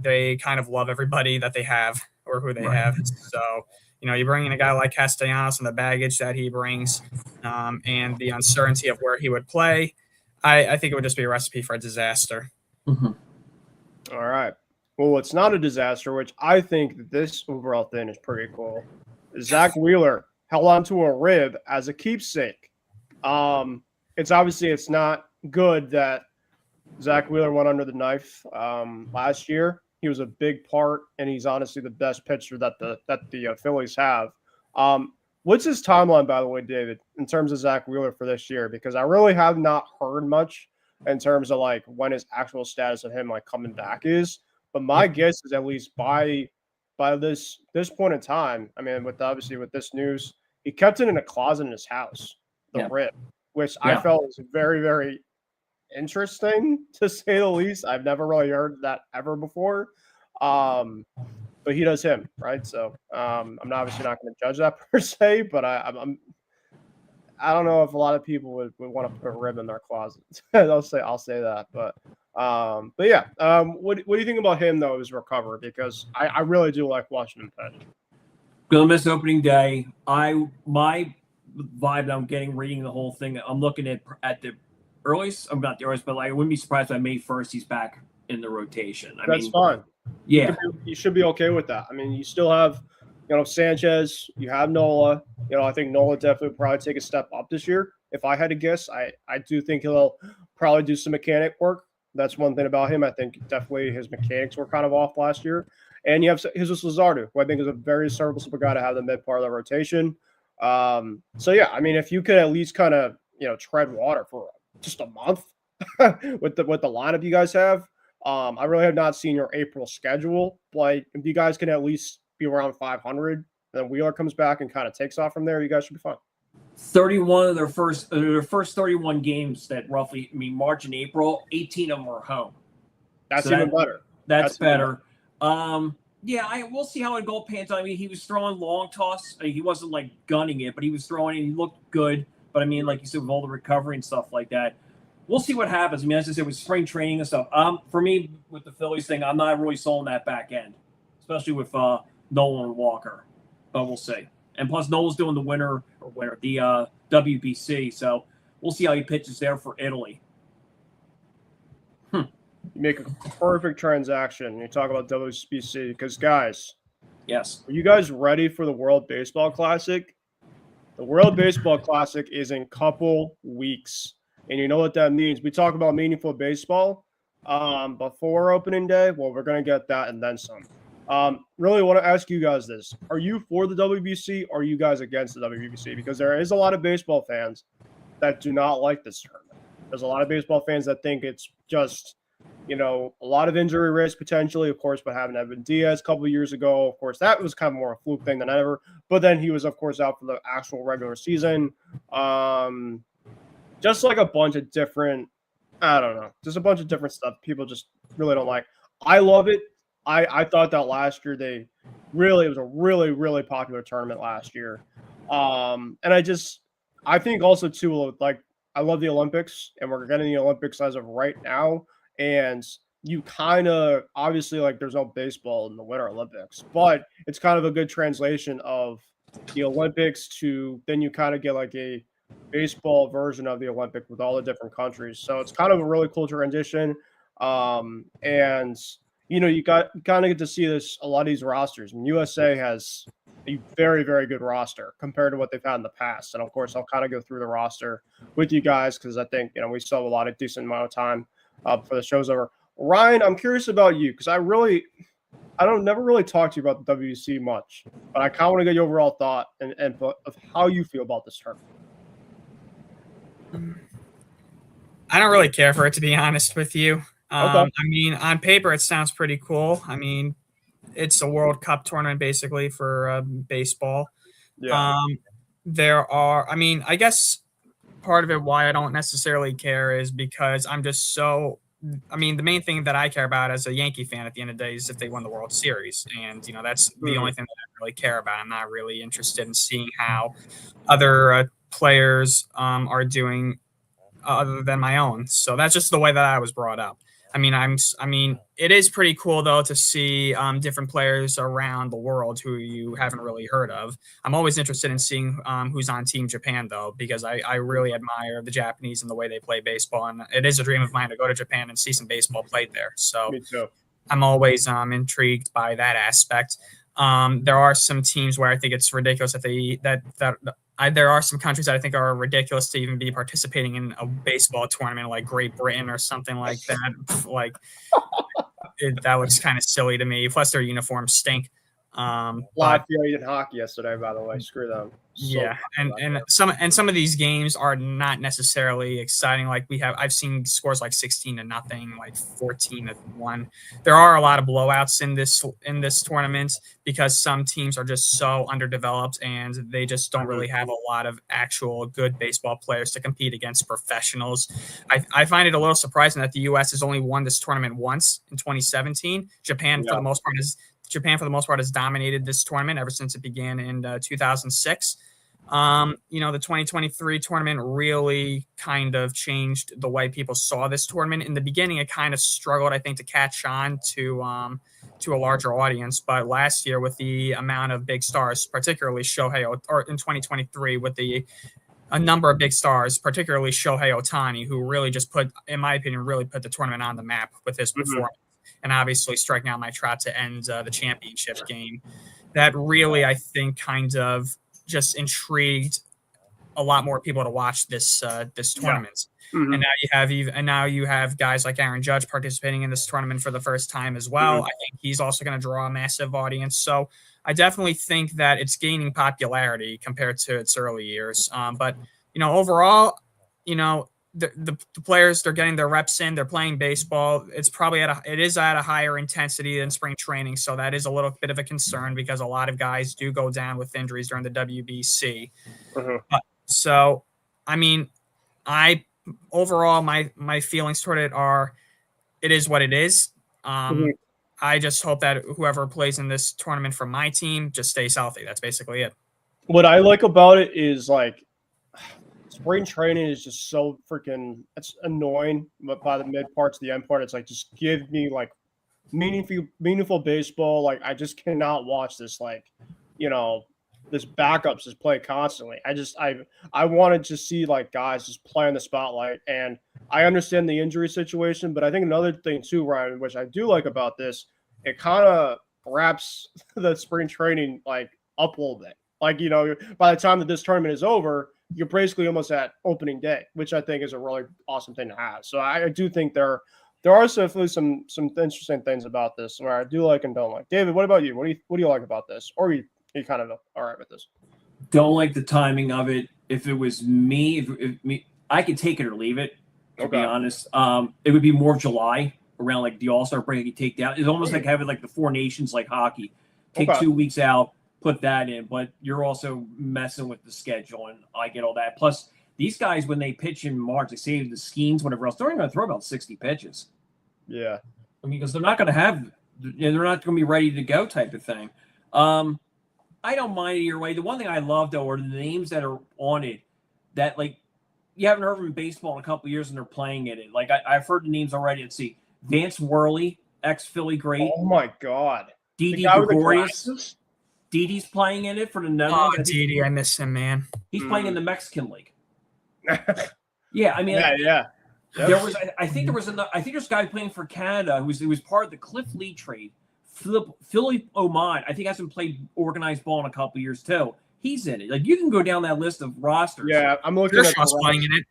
They kind of love everybody that they have or who they have. So, You bring in a guy like Castellanos and the baggage that he brings, and the uncertainty of where he would play. I think it would just be a recipe for a disaster. Mm-hmm. All right. Well, it's not a disaster, which I think that this overall thing is pretty cool. Zach Wheeler held onto a rib as a keepsake. It's not good that Zach Wheeler went under the knife last year. He was a big part, and he's honestly the best pitcher that the Phillies have. What's his timeline, by the way, David, in terms of Zach Wheeler for this year? Because I really have not heard much in terms of like when his actual status of him like coming back is. But my guess is at least by this point in time, I mean, with this news, he kept it in a closet in his house, the rib, which I felt was very, very interesting to say the least. I've never really heard that ever before. But he does him, right? So I'm obviously not going to judge that per se, but I don't know if a lot of people would want to put a rib in their closet. I'll say that, but yeah. What do you think about him though? His recovery, because I really do like watching him pitch. Gonna miss opening day. My vibe I'm getting reading the whole thing. I'm looking at the earliest. I'm not the earliest, but like I wouldn't be surprised by May 1st he's back in the rotation. That's fine. Yeah, you should be okay with that. I mean, you still have, Sanchez. You have Nola. I think Nola definitely probably take a step up this year. If I had to guess, I do think he'll probably do some mechanic work. That's one thing about him. I think definitely his mechanics were kind of off last year. And you have Jesus Luzardo, who I think is a very serviceable guy to have the mid part of the rotation. So yeah, I mean, if you could at least kind of tread water for just a month with the lineup you guys have. I really have not seen your April schedule, but if you guys can at least be around 500, and then Wheeler comes back and kind of takes off from there, you guys should be fine. 31 of their first 31 games that roughly, March and April, 18 of them were home. That's even better. That's better. We'll see how it goal pans out. I mean, he was throwing long toss. He wasn't like gunning it, but he was throwing it. He looked good. But I mean, like you said, with all the recovery and stuff like that, we'll see what happens. I mean, as I said, with spring training and stuff. For me, with the Phillies thing, I'm not really sold on that back end, especially with Nolan and Walker. But we'll see. And plus, Nolan's doing the WBC, so we'll see how he pitches there for Italy. You make a perfect transaction. You talk about WBC because, guys, yes, are you guys ready for the World Baseball Classic? The World Baseball Classic is in a couple weeks. And you know what that means. We talk about meaningful baseball before opening day. Well, we're going to get that and then some. Really want to ask you guys this. Are you for the WBC or are you guys against the WBC? Because there is a lot of baseball fans that do not like this tournament. There's a lot of baseball fans that think it's just, a lot of injury risk potentially, of course, but having Evan Diaz a couple of years ago, of course, that was kind of more a fluke thing than ever. But then he was, of course, out for the actual regular season. Just like a bunch of different, I don't know, just a bunch of different stuff people just really don't like. I love it. I thought that last year it was a really, really popular tournament last year. And I think also too, like, I love the Olympics and we're getting the Olympics as of right now. And you kind of, obviously, like, there's no baseball in the Winter Olympics, but it's kind of a good translation of the Olympics to then you kind of get like a baseball version of the Olympic with all the different countries. So it's kind of a really cool transition. And you kind of get to see a lot of these rosters. And USA has a very, very good roster compared to what they've had in the past. And of course, I'll kind of go through the roster with you guys because I think we still have a lot of decent amount of time before the show's over. Ryan, I'm curious about you because I never really talked to you about the WBC much, but I kind of want to get your overall thought and of how you feel about this tournament. I don't really care for it, to be honest with you. Okay. I mean, on paper, it sounds pretty cool. I mean, it's a World Cup tournament basically for baseball. Yeah. I guess part of it why I don't necessarily care is because the main thing that I care about as a Yankee fan at the end of the day is if they win the World Series. And, that's the only thing that I really care about. I'm not really interested in seeing how other players are doing other than my own. So that's just the way that I was brought up. I mean, it is pretty cool though to see different players around the world who you haven't really heard of. I'm always interested in seeing who's on Team Japan though, because I really admire the Japanese and the way they play baseball, and it is a dream of mine to go to Japan and see some baseball played there. So Me too. I'm always intrigued by that aspect. There are some teams where I think it's ridiculous there are some countries that I think are ridiculous to even be participating in a baseball tournament like Great Britain or something like that. Like that looks kind of silly to me. Plus their uniforms stink. Latvia in hockey yesterday, by the way. Screw them. Yeah, and some of these games are not necessarily exciting. Like I've seen scores like 16-0, like 14-1. There are a lot of blowouts in this tournament because some teams are just so underdeveloped and they just don't really have a lot of actual good baseball players to compete against professionals. I find it a little surprising that the U.S. has only won this tournament once in 2017. Japan, for the most part, has dominated this tournament ever since it began in 2006. The 2023 tournament really kind of changed the way people saw this tournament. In the beginning, it kind of struggled, I think, to catch on to a larger audience. But last year, with the amount of big stars, particularly or in 2023, with a number of big stars, particularly Shohei Ohtani, who really just in my opinion, put the tournament on the map with his performance. And obviously striking out Mike Trout to end the championship game. That really, I think, kind of just intrigued a lot more people to watch this tournament. Yeah. And now you have guys like Aaron Judge participating in this tournament for the first time as well. I think he's also going to draw a massive audience. So I definitely think that it's gaining popularity compared to its early years. But overall, the players, they're getting their reps in, they're playing baseball. It is at a higher intensity than spring training. So that is a little bit of a concern because a lot of guys do go down with injuries during the WBC. So, I mean, overall, my feelings toward it are, it is what it is. I just hope that whoever plays in this tournament for my team just stays healthy. That's basically it. What I like about it is spring training is just so freaking, it's annoying, but by the mid part to the end part, it's like, just give me meaningful baseball. Like, I just cannot watch this, this backups just play constantly. I wanted to see guys just play in the spotlight, and I understand the injury situation, but I think another thing too, Ryan, which I do like about this, it kind of wraps the spring training up a little bit. By the time that this tournament is over, you're basically almost at opening day, which I think is a really awesome thing to have. So I do think there are definitely some interesting things about this where I do like and don't like. David, what about you? What do you like about this? Or are you kind of all right with this? Don't like the timing of it. If it was me, I could take it or leave it. To be honest, it would be more July around the All-Star break. You take down. It's almost like having the Four Nations like hockey. Take 2 weeks out. Put that in, but you're also messing with the schedule, and I get all that. Plus, these guys, when they pitch in March, they say the schemes, whatever else, they're only going to throw about 60 pitches. Yeah. I mean, because they're not going to have, they're not going to be ready to go type of thing. I don't mind either way. The one thing I love, though, are the names that are on it that, you haven't heard of them in baseball in a couple of years, and they're playing in it. I've heard the names already. Let's see. Vance Worley, ex-Philly great. Oh, my God. Didi Gregorius. Didi's playing in it for the Netherlands. Oh, Didi, I miss him, man. He's playing in the Mexican League. Yeah, I mean, yeah. There was, I think there's a guy playing for Canada who was part of the Cliff Lee trade. Philippe Oman, I think hasn't played organized ball in a couple of years too. He's in it. You can go down that list of rosters. Yeah, I'm looking at Kershaw's playing in it.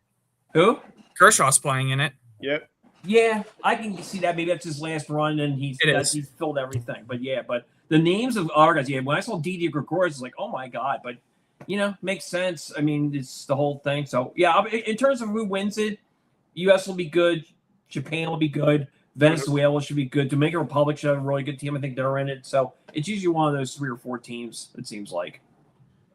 Who? Kershaw's playing in it. Yep. Yeah, I can see that. Maybe that's his last run, and he's filled everything. But the names of our guys, when I saw Didi Gregorius, it's like, oh my God. But makes sense. I mean, it's the whole thing. So yeah, in terms of who wins it, U.S. will be good, Japan will be good, Venezuela should be good, Dominican Republic should have a really good team. I think they're in it. So it's usually one of those 3 or 4 teams. It seems like.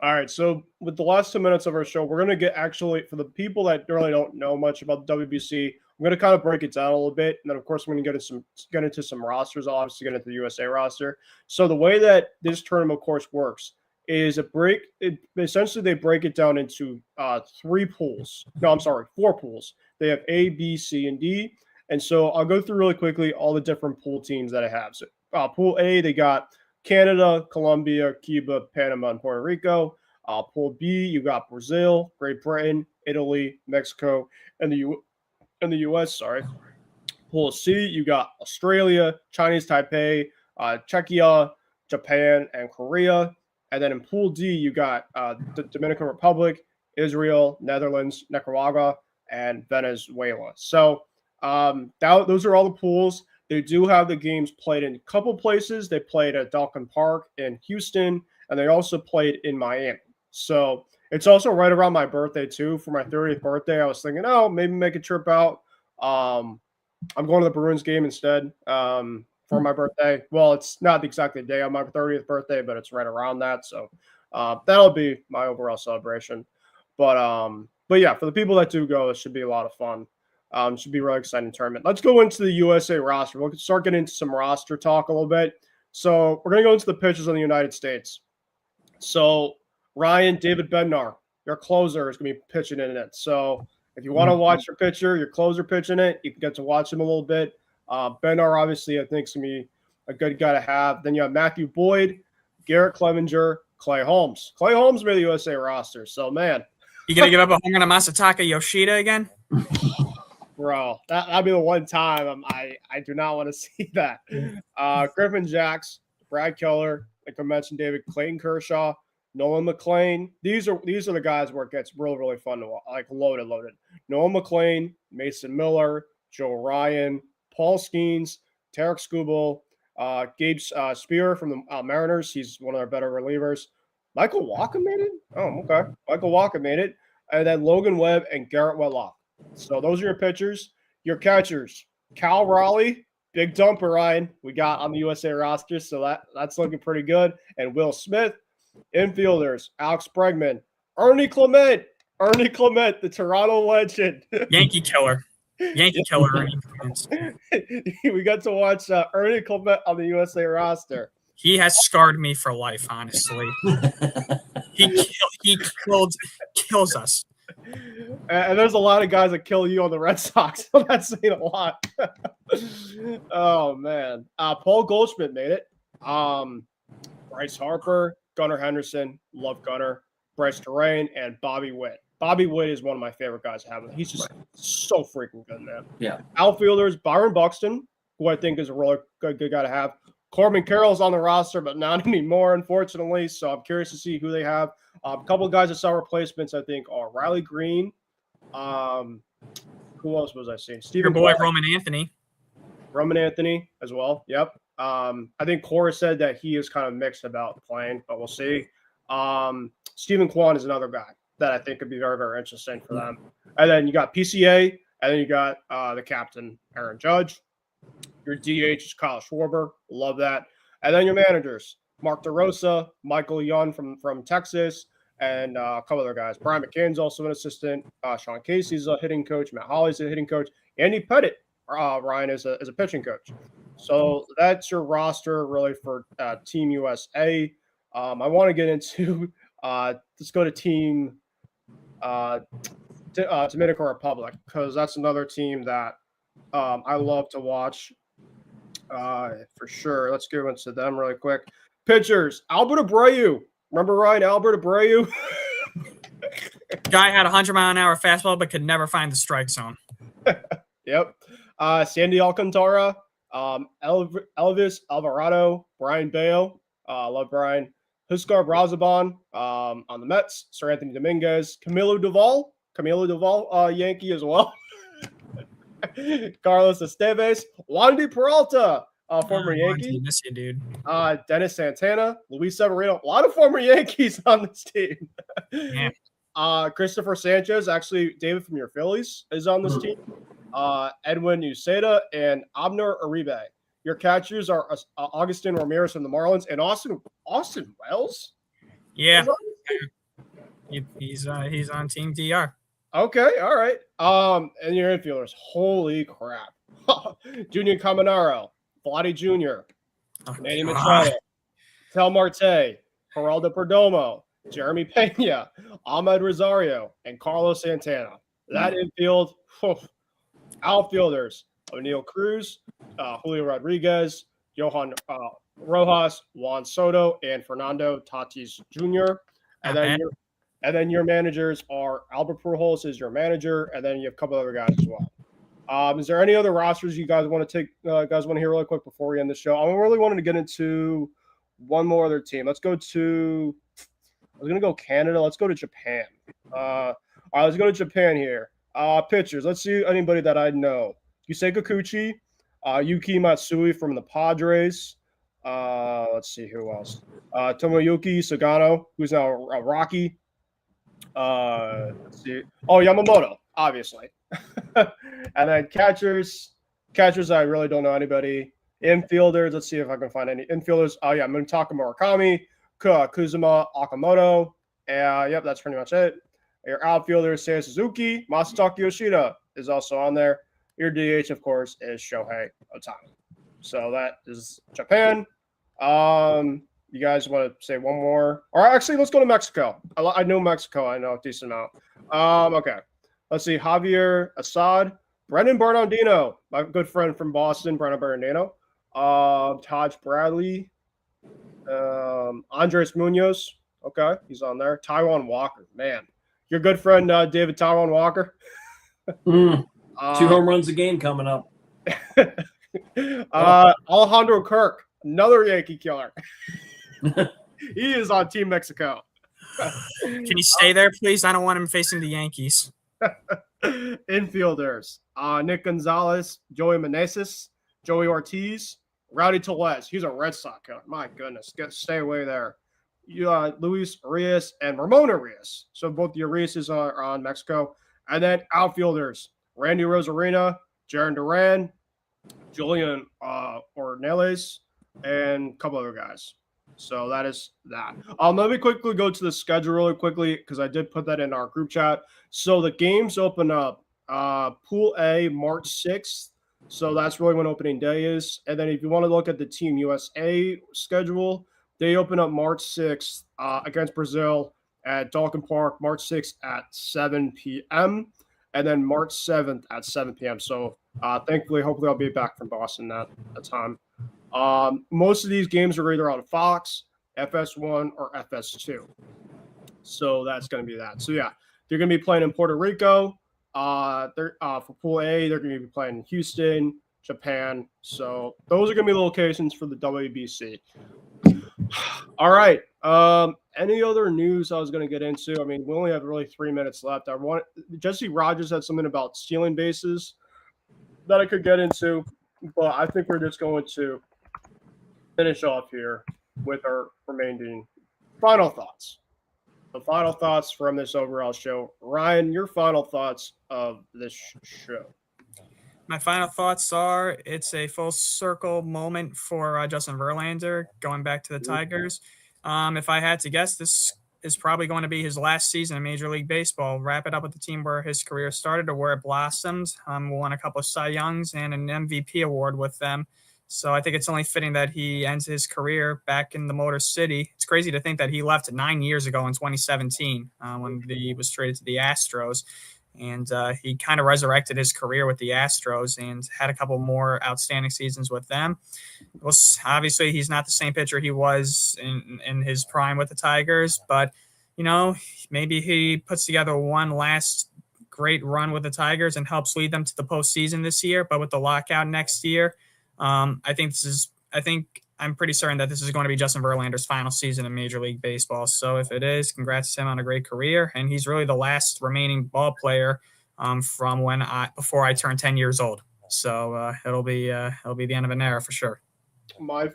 All right, so with the last 2 minutes of our show, we're going to get for the people that really don't know much about the WBC, I'm going to kind of break it down a little bit, and then of course we're going to get into some rosters. I'll obviously get into the USA roster. So the way that this tournament, of course, works is essentially they break it down into 4 pools. They have A, B, C, and D, And so I'll go through really quickly all the different pool teams that I have. So Pool A, they got Canada, Colombia, Cuba, Panama, and Puerto Rico. Pool B, you got Brazil, Great Britain, Italy, Mexico, and the U.S. Sorry. Pool C, you got Australia, Chinese Taipei, Czechia, Japan, and Korea. And then in Pool D, you got the Dominican Republic, Israel, Netherlands, Nicaragua, and Venezuela. So those are all the pools. They do have the games played in a couple places. They played at Dalkin Park in Houston, and they also played in Miami. So it's also right around my birthday, too. For my 30th birthday, I was thinking, maybe make a trip out. I'm going to the Bruins game instead for my birthday. Well, it's not exactly the day on my 30th birthday, but it's right around that. So that'll be my overall celebration. But yeah, for the people that do go, it should be a lot of fun. Should be a really exciting tournament. Let's go into the USA roster. We'll start getting into some roster talk a little bit. So we're going to go into the pitchers on the United States. So Ryan, David Bednar, your closer, is going to be pitching in it. So if you want to watch your pitcher, your closer pitching it, you can get to watch him a little bit. Bednar, obviously, I think is going to be a good guy to have. Then you have Matthew Boyd, Garrett Clevenger, Clay Holmes. Clay Holmes made the USA roster. So, man. You going to give up a home run to Masataka Yoshida again? Bro, that'd be the one time I do not want to see that. Griffin Jacks, Brad Keller, like I mentioned, David Clayton Kershaw, Nolan McLean. These are the guys where it gets really, really fun to watch, like loaded. Nolan McLean, Mason Miller, Joe Ryan, Paul Skeens, Tarek Skubal, Gabe Spear from the Mariners. He's one of their better relievers. Michael Walker made it? Oh, okay. Michael Walker made it. And then Logan Webb and Garrett Whitlock. So those are your pitchers. Your catchers, Cal Raleigh, big dumper, Ryan, we got on the USA roster, so that's looking pretty good. And Will Smith. Infielders, Alex Bregman, Ernie Clement, the Toronto legend. Yankee killer, Ernie Clement. We got to watch Ernie Clement on the USA roster. He has scarred me for life, honestly. he kills us. And there's a lot of guys that kill you on the Red Sox. So that's saying a lot. Oh, man. Paul Goldschmidt made it. Bryce Harper, Gunnar Henderson, love Gunnar, Bryce Terrain, and Bobby Witt. Bobby Witt is one of my favorite guys to have. He's just so freaking good, man. Yeah. Outfielders, Byron Buxton, who I think is a really good guy to have. Corbin Carroll's on the roster, but not anymore, unfortunately. So I'm curious to see who they have. A couple of guys that saw replacements, I think, are Riley Green. Who else was I seeing? Your boy Roman Anthony. Roman Anthony as well. Yep. I think Cora said that he is kind of mixed about playing, but we'll see. Stephen Kwan is another guy that I think could be very, very interesting for them. And then you got PCA, and then you got the captain, Aaron Judge. Your DH is Kyle Schwarber. Love that. And then your managers, Mark DeRosa, Michael Young from Texas, and a couple other guys. Brian McCann's also an assistant. Sean Casey's a hitting coach. Matt Holly's a hitting coach. Andy Pettit, Ryan, is a pitching coach. So that's your roster really for Team USA. I want to get into let's go to Team Dominican Republic, because that's another team that I love to watch for sure. Let's go into them really quick. Pitchers, Albert Abreu. Remember Ryan, Albert Abreu? Guy had a 100-mile-an-hour fastball but could never find the strike zone. Yep. Sandy Alcantara, Elvis Alvarado, Brian Bayo. Love Brian. Huskar Brazaban on the Mets. Sir Anthony Dominguez. Camilo Doval, Yankee as well. Carlos Esteves. Wandy Peralta, former Yankee. Miss you, dude. Dennis Santana. Luis Severino. A lot of former Yankees on this team. Yeah. Christopher Sanchez. Actually, David from your Phillies is on this team. Edwin Uceda and Abner Uribe. Your catchers are Augustin Ramirez from the Marlins and Austin Wells. Yeah, he's on Team DR. Okay, all right. And your infielders, holy crap! Junior Caminero, Vladdy Jr., Manny Machado, Tel Marte, Geraldo Perdomo, Jeremy Pena, Ahmed Rosario, and Carlos Santana. That infield. Outfielders, O'Neal Cruz, Julio Rodriguez, Johan Rojas, Juan Soto, and Fernando Tatis Jr. And then your managers are Albert Pujols is your manager, and then you have a couple other guys as well. Is there any other rosters you guys want to take? Guys want to hear really quick before we end the show? I really wanted to get into one more other team. Let's go to. I was gonna go Canada. Let's go to Japan. All right, let's go to Japan here. Pitchers. Let's see anybody that I know. Yusei Kikuchi, Yuki Matsui from the Padres. Let's see who else. Tomoyuki Sagano, who's now a Rocky. Let's see. Oh, Yamamoto, obviously. And then catchers. Catchers, I really don't know anybody. Infielders, let's see if I can find any infielders. Oh, yeah, Muntaka Murakami, Kuzuma Okamoto. Yep, that's pretty much it. Your outfielders, Seiya Suzuki, Masataka Yoshida is also on there. Your DH, of course, is Shohei Ohtani. So that is Japan. You guys want to say one more? Or actually, let's go to Mexico. I know Mexico. I know a decent amount. Okay. Let's see. Javier Assad, Brendan Bernardino, my good friend from Boston, Brendan Bernardino. Taj Bradley, Andres Munoz. Okay, he's on there. Taiwan Walker, man. Your good friend, David Taiwan Walker. 2 home runs a game coming up. Alejandro Kirk, another Yankee killer. He is on Team Mexico. Can you stay there, please? I don't want him facing the Yankees. Infielders, Nick Gonzalez, Joey Meneses, Joey Ortiz, Rowdy Tellez. He's a Red Sox killer. My goodness, stay away there. Luis Arias and Ramon Arias. So both the Arias are on Mexico. And then outfielders, Randy Rosarina, Jaron Duran, Julian Ornelas, and a couple other guys. So that is that. Let me quickly go to the schedule really quickly because I did put that in our group chat. So the games open up Pool A March 6th. So that's really when opening day is. And then if you want to look at the Team USA schedule, they open up March 6th against Brazil at Dalkin Park, March 6th at 7 p.m. and then March 7th at 7 p.m. So thankfully, hopefully I'll be back from Boston that time. Most of these games are either on Fox, FS1, or FS2. So that's going to be that. So, yeah, they're going to be playing in Puerto Rico. For Pool A, they're going to be playing in Houston, Japan. So those are going to be the locations for the WBC. All right. Any other news I was going to get into? I mean, we only have really 3 minutes left. Jesse Rogers had something about stealing bases that I could get into, but I think we're just going to finish off here with our remaining final thoughts. The final thoughts from this overall show. Ryan, your final thoughts of this show. My final thoughts are it's a full circle moment for Justin Verlander going back to the Tigers. If I had to guess, this is probably going to be his last season in Major League Baseball. Wrap it up with the team where his career started or where it blossomed. Won a couple of Cy Youngs and an MVP award with them. So I think it's only fitting that he ends his career back in the Motor City. It's crazy to think that he left 9 years ago in 2017 when he was traded to the Astros. And he kind of resurrected his career with the Astros and had a couple more outstanding seasons with them. Well, obviously, he's not the same pitcher he was in his prime with the Tigers, but, maybe he puts together one last great run with the Tigers and helps lead them to the postseason this year. But with the lockout next year, I'm pretty certain that this is going to be Justin Verlander's final season in Major League Baseball. So if it is, congrats to him on a great career. And he's really the last remaining ball player from before I turned 10 years old. So it'll be the end of an era for sure. My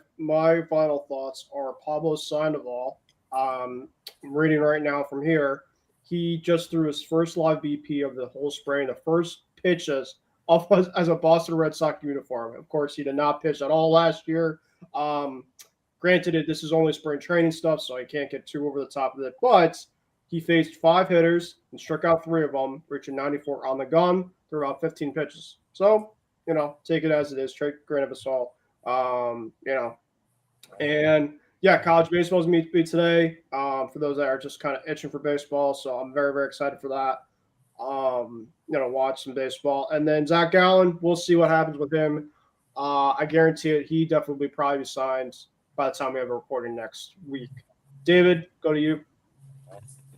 final thoughts are Pablo Sandoval. I'm reading right now from here. He just threw his first live BP of the whole spring, the first pitches as a Boston Red Sox uniform. Of course, he did not pitch at all last year. Granted, this is only spring training stuff, so I can't get too over the top of it. But he faced 5 hitters and struck out 3 of them, reaching 94 on the gun through about 15 pitches. So, take it as it is. Take a grain of salt. And yeah, college baseball is meant to be today. For those that are just kind of itching for baseball, so I'm very, very excited for that. watch some baseball. And then Zach Gallen, we'll see what happens with him. I guarantee it. He definitely probably signed by the time we have a recording next week. David, go to you.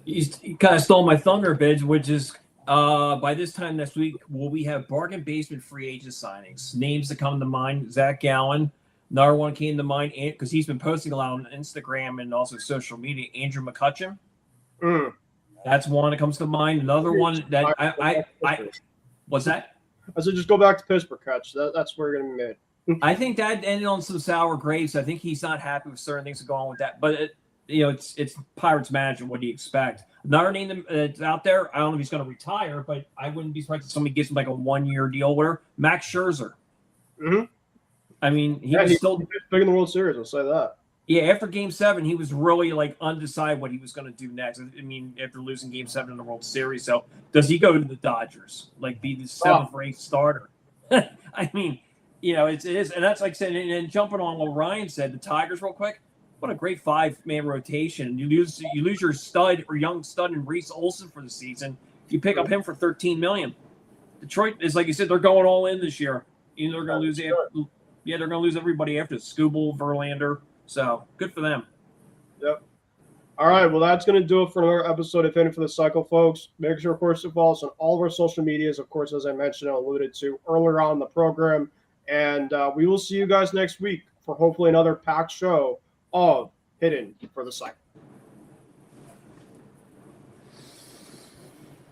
He kind of stole my thunder, Bidge, which is by this time next week, will we have bargain basement free agent signings? Names that come to mind: Zach Gallen. Another one came to mind because he's been posting a lot on Instagram and also social media. Andrew McCutchen. That's one that comes to mind. Another one that I what's that? I said just go back to Pittsburgh, Catch. That's where you're going to be made. I think that ended on some sour grapes. I think he's not happy with certain things that go on with that. But it's Pirates management. What do you expect? Another name that's out there. I don't know if he's going to retire, but I wouldn't be surprised if somebody gives him like a 1-year deal. Where Max Scherzer. Mm-hmm. I mean, he's still big in the World Series. I'll say that. Yeah, after Game 7, he was really like undecided what he was going to do next. I mean, after losing Game 7 in the World Series, so does he go to the Dodgers, like be the 7th or 8th starter? I mean, it is, and that's like I said. And jumping on what Ryan said, the Tigers, real quick. What a great 5-man rotation. You lose your stud or young stud in Reese Olson for the season. You pick up him for $13 million. Detroit is, like you said, they're going all in this year. They're going to lose. They're going to lose everybody after Skubal, Verlander. So good for them. Yep. All right. Well, that's going to do it for another episode of Hitting for the Cycle, folks. Make sure, of course, to follow us on all of our social medias. Of course, as I mentioned and alluded to earlier on in the program. And we will see you guys next week for hopefully another packed show of Hitting for the Cycle.